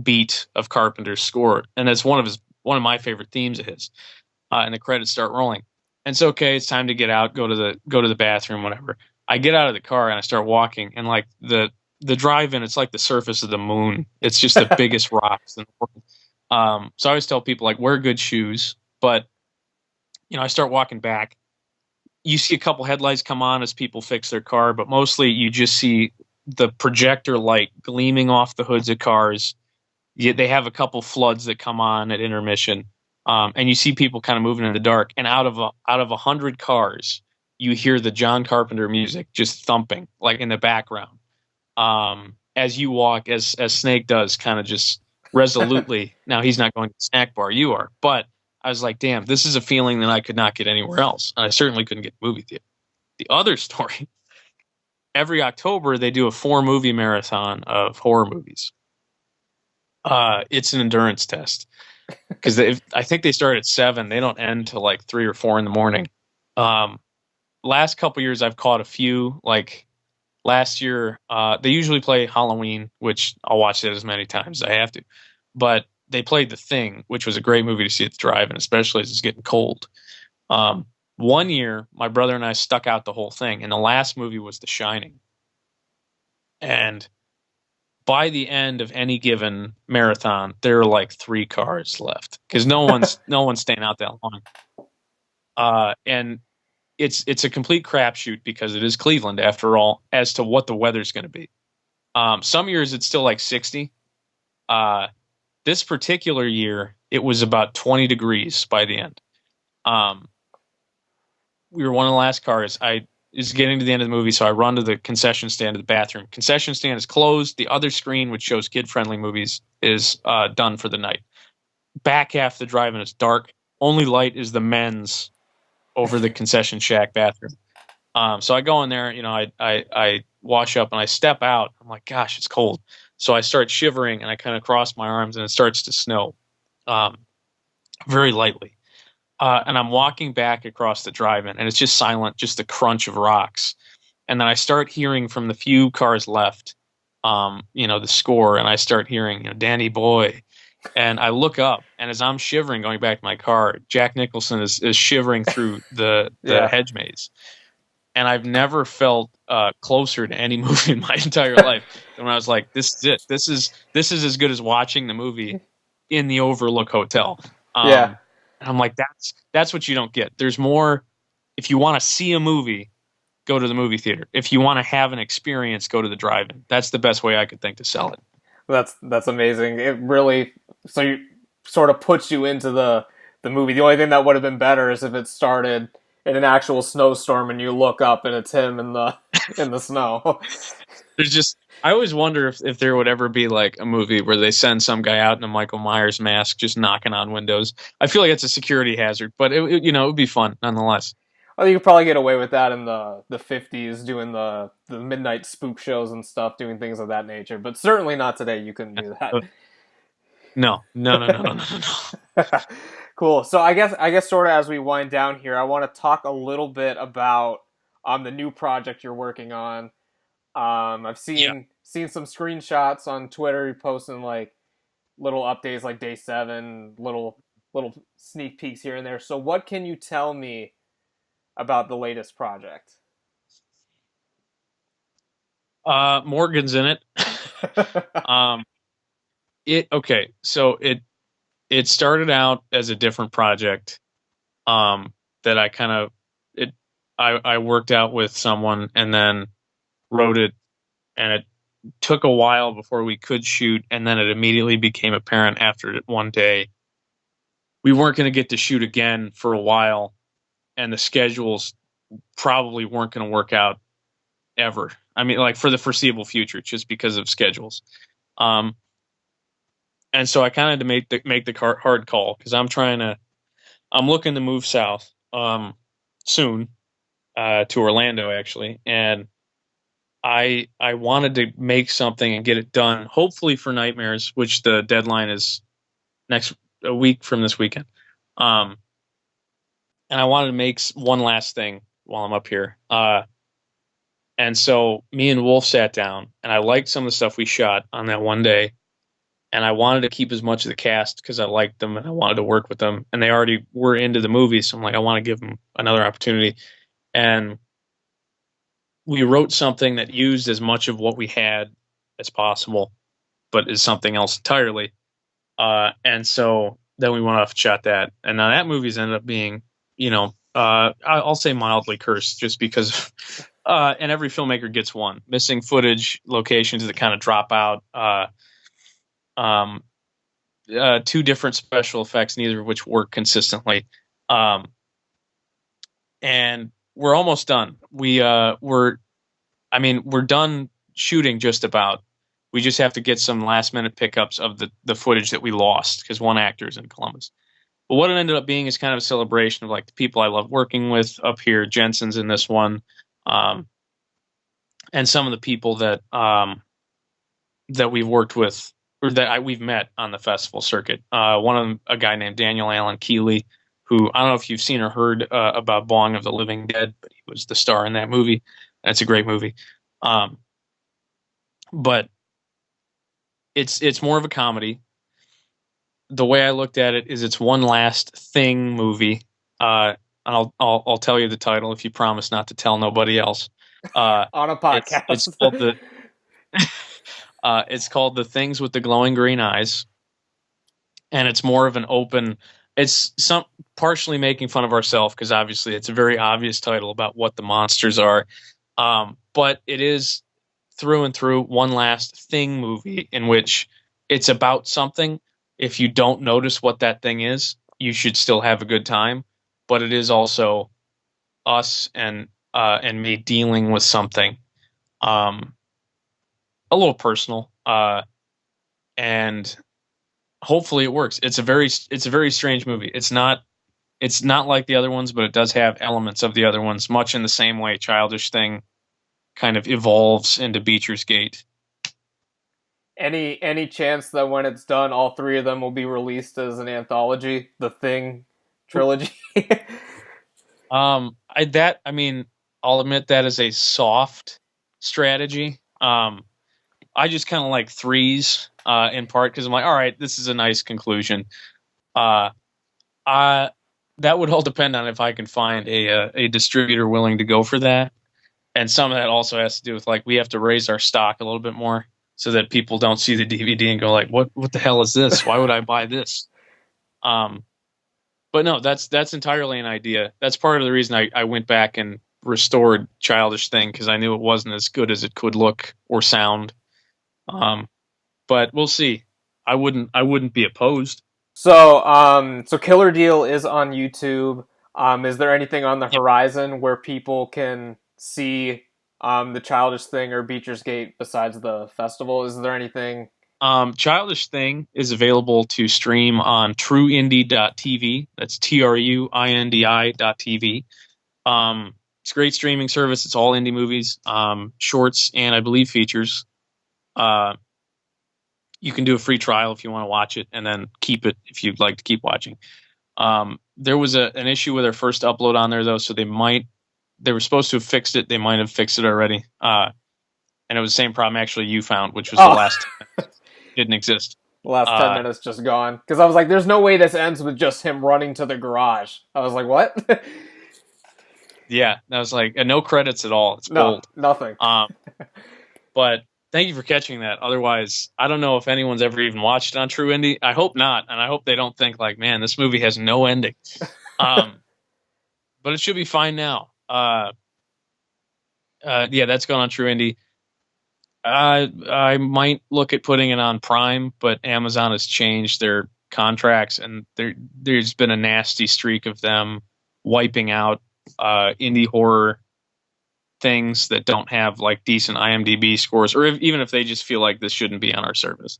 beat of Carpenter's score, and that's one of my favorite themes of his. And the credits start rolling, and it's okay. It's time to get out, go to the bathroom, whatever. I get out of the car and I start walking, and like the drive-in, it's like the surface of the moon. It's just the biggest rocks in the world. So I always tell people, like, wear good shoes, but I start walking back. You see a couple headlights come on as people fix their car, but mostly you just see the projector light gleaming off the hoods of cars. They have a couple floods that come on at intermission, and you see people kind of moving in the dark. And out of 100 cars, you hear the John Carpenter music just thumping, like in the background, as you walk, as Snake does, kind of just resolutely. Now he's not going to the snack bar, you are, but I was like, damn, this is a feeling that I could not get anywhere else. And I certainly couldn't get movie theater. The other story, every October, they do a 4-movie marathon of horror movies. It's an endurance test, because I think they start at 7. They don't end till like 3 or 4 in the morning. Last couple years, I've caught a few. Like last year, they usually play Halloween, which I'll watch it as many times as I have to. But they played The Thing, which was a great movie to see at the drive-in, especially as it's getting cold. One year, my brother and I stuck out the whole thing, and the last movie was The Shining. And by the end of any given marathon, there are like 3 cars left, because no one's staying out that long. And it's a complete crapshoot, because it is Cleveland after all, as to what the weather's going to be. Some years it's still like 60. This particular year, it was about 20 degrees by the end. We were one of the last cars. I was getting to the end of the movie, so I run to the concession stand to the bathroom. Concession stand is closed. The other screen, which shows kid-friendly movies, is done for the night. Back half the drive-in is dark. Only light is the men's over the concession shack bathroom. So I go in there, I wash up and I step out. I'm like, gosh, it's cold. So I start shivering and I kind of cross my arms, and it starts to snow very lightly. And I'm walking back across the drive-in, and it's just silent, just the crunch of rocks. And then I start hearing from the few cars left, the score, and I start hearing, Danny Boy. And I look up, and as I'm shivering going back to my car, Jack Nicholson is shivering through the hedge maze. and I've never felt closer to any movie in my entire life than when I was like, "This is it. This is as good as watching the movie in the Overlook Hotel." Yeah. And I'm like, that's what you don't get. There's more. If you want to see a movie, go to the movie theater. If you want to have an experience, go to the drive-in. That's the best way I could think to sell it. That's amazing. It really so you sort of puts you into the movie. The only thing that would have been better is if it started in an actual snowstorm and you look up and it's him in the in the snow. There's just I always wonder if there would ever be like a movie where they send some guy out in a Michael Myers mask just knocking on windows. I feel like it's a security hazard, but it would be fun nonetheless. Well, you could probably get away with that in the 50s, doing the midnight spook shows and stuff, doing things of that nature. But certainly not today. You couldn't do that. No. Cool. So I guess sort of as we wind down here, I want to talk a little bit about the new project you're working on. I've seen some screenshots on Twitter. You're posting like little updates, like day 7, little sneak peeks here and there. So what can you tell me about the latest project? Morgan's in it. So it started out as a different project that I worked out with someone and then wrote it, and it took a while before we could shoot, and then it immediately became apparent after one day we weren't going to get to shoot again for a while, and the schedules probably weren't going to work out ever. I mean, like for the foreseeable future, just because of schedules. And so I kind of had to make the hard call, because I'm looking to move south soon to Orlando, actually, and I wanted to make something and get it done, hopefully for Nightmares, which the deadline is a week from this weekend. And I wanted to make one last thing while I'm up here. And so me and Wolf sat down, and I liked some of the stuff we shot on that one day. And I wanted to keep as much of the cast because I liked them and I wanted to work with them. And they already were into the movie, so I'm like, I want to give them another opportunity. And we wrote something that used as much of what we had as possible, but is something else entirely. And so then we went off and shot that. And now that movie's ended up being, I'll say mildly cursed, just because and every filmmaker gets one. Missing footage, locations that kind of drop out, 2 different special effects, neither of which work consistently. And we're almost done. We're done shooting just about. We just have to get some last minute pickups of the footage that we lost because one actor is in Columbus. But what it ended up being is kind of a celebration of like the people I love working with up here. Jensen's in this one, and some of the people that we've worked with, or that we've met on the festival circuit. One of them, a guy named Daniel Allen Keeley, who I don't know if you've seen or heard about Bong of the Living Dead, but he was the star in that movie. That's a great movie. But it's more of a comedy. The way I looked at it is it's one last thing movie. I'll tell you the title if you promise not to tell nobody else. On a podcast. It's called The Things with the Glowing Green Eyes, and it's more of an open. It's some partially making fun of ourselves because obviously it's a very obvious title about what the monsters are, but it is through and through one last thing movie in which it's about something. If you don't notice what that thing is, you should still have a good time. But it is also us and me dealing with something a little personal, and hopefully it works. It's a very strange movie. It's not like the other ones, but it does have elements of the other ones, much in the same way Childish Thing kind of evolves into Beecher's Gate. Any chance that when it's done, all 3 of them will be released as an anthology, the Thing trilogy? I'll admit that is a soft strategy. I just kind of like 3s in part because I'm like, all right, this is a nice conclusion. That would all depend on if I can find a distributor willing to go for that. And some of that also has to do with like we have to raise our stock a little bit more so that people don't see the DVD and go like, what the hell is this? Why would I buy this? But no, that's entirely an idea. That's part of the reason I went back and restored Childish Thing, because I knew it wasn't as good as it could look or sound. But we'll see. I wouldn't be opposed. So Killer Deal is on YouTube. Is there anything on the horizon where people can see the Childish Thing or Beecher's Gate besides the festival? Is there anything? Childish Thing is available to stream on trueindie.tv. That's TRUINDI.tv. It's a great streaming service. It's all indie movies, shorts, and I believe features. You can do a free trial if you want to watch it, and then keep it if you'd like to keep watching. There was an issue with their first upload on there, though, so they were supposed to have fixed it. They might have fixed it already. And it was the same problem actually you found, which was the last didn't exist. The last 10 minutes just gone. Because I was like, there's no way this ends with just him running to the garage. I was like, what? Yeah, I was like, no credits at all. It's bold. Nothing. But thank you for catching that. Otherwise, I don't know if anyone's ever even watched it on True Indie. I hope not, and I hope they don't think like, man, this movie has no ending. But it should be fine now. Yeah, that's going on True Indie. I might look at putting it on Prime, but Amazon has changed their contracts, and there's been a nasty streak of them wiping out indie horror things that don't have like decent IMDb scores, or even if they just feel like this shouldn't be on our service.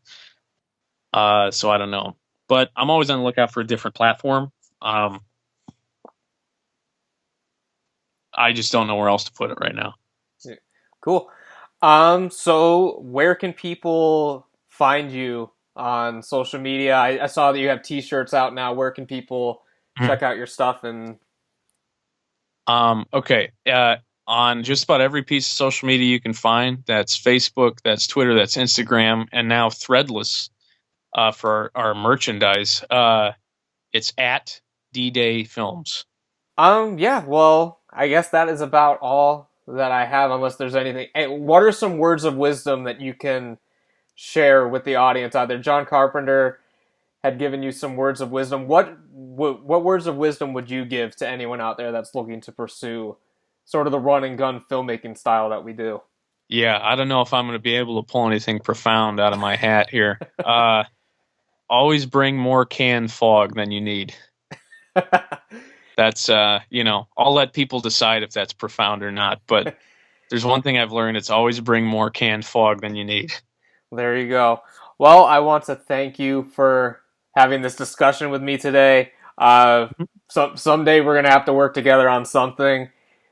So I don't know, but I'm always on the lookout for a different platform. I just don't know where else to put it right now. Yeah. Cool. So where can people find you on social media? I saw that you have t-shirts out now. Where can people check out your stuff? And okay. On just about every piece of social media you can find, that's Facebook, that's Twitter, that's Instagram, and now Threadless, for our merchandise. It's at D-Day Films. Yeah, well, I guess that is about all that I have, unless there's anything. Hey, what are some words of wisdom that you can share with the audience out there? John Carpenter had given you some words of wisdom. What words of wisdom would you give to anyone out there that's looking to pursue sort of the run and gun filmmaking style that we do? Yeah, I don't know if I'm going to be able to pull anything profound out of my hat here. Always bring more canned fog than you need. That's, I'll let people decide if that's profound or not. But there's one thing I've learned. It's always bring more canned fog than you need. There you go. Well, I want to thank you for having this discussion with me today. Someday we're going to have to work together on something.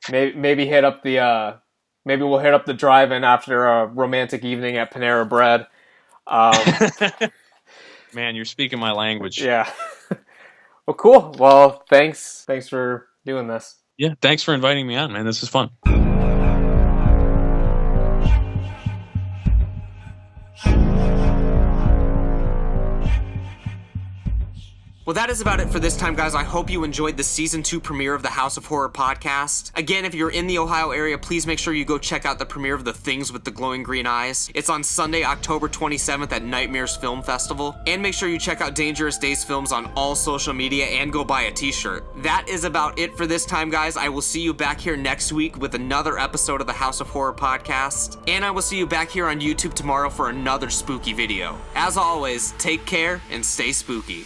Maybe hit up maybe we'll hit up the drive-in after a romantic evening at Panera Bread. Man, you're speaking my language. Yeah. Well, cool. Well, thanks for doing this. Yeah, thanks for inviting me on, man. This is fun. Well, that is about it for this time, guys. I hope you enjoyed the Season 2 premiere of the House of Horror podcast. Again, if you're in the Ohio area, please make sure you go check out the premiere of The Things with the Glowing Green Eyes. It's on Sunday, October 27th at Nightmares Film Festival. And make sure you check out Dangerous Days Films on all social media and go buy a t-shirt. That is about it for this time, guys. I will see you back here next week with another episode of the House of Horror podcast. And I will see you back here on YouTube tomorrow for another spooky video. As always, take care and stay spooky.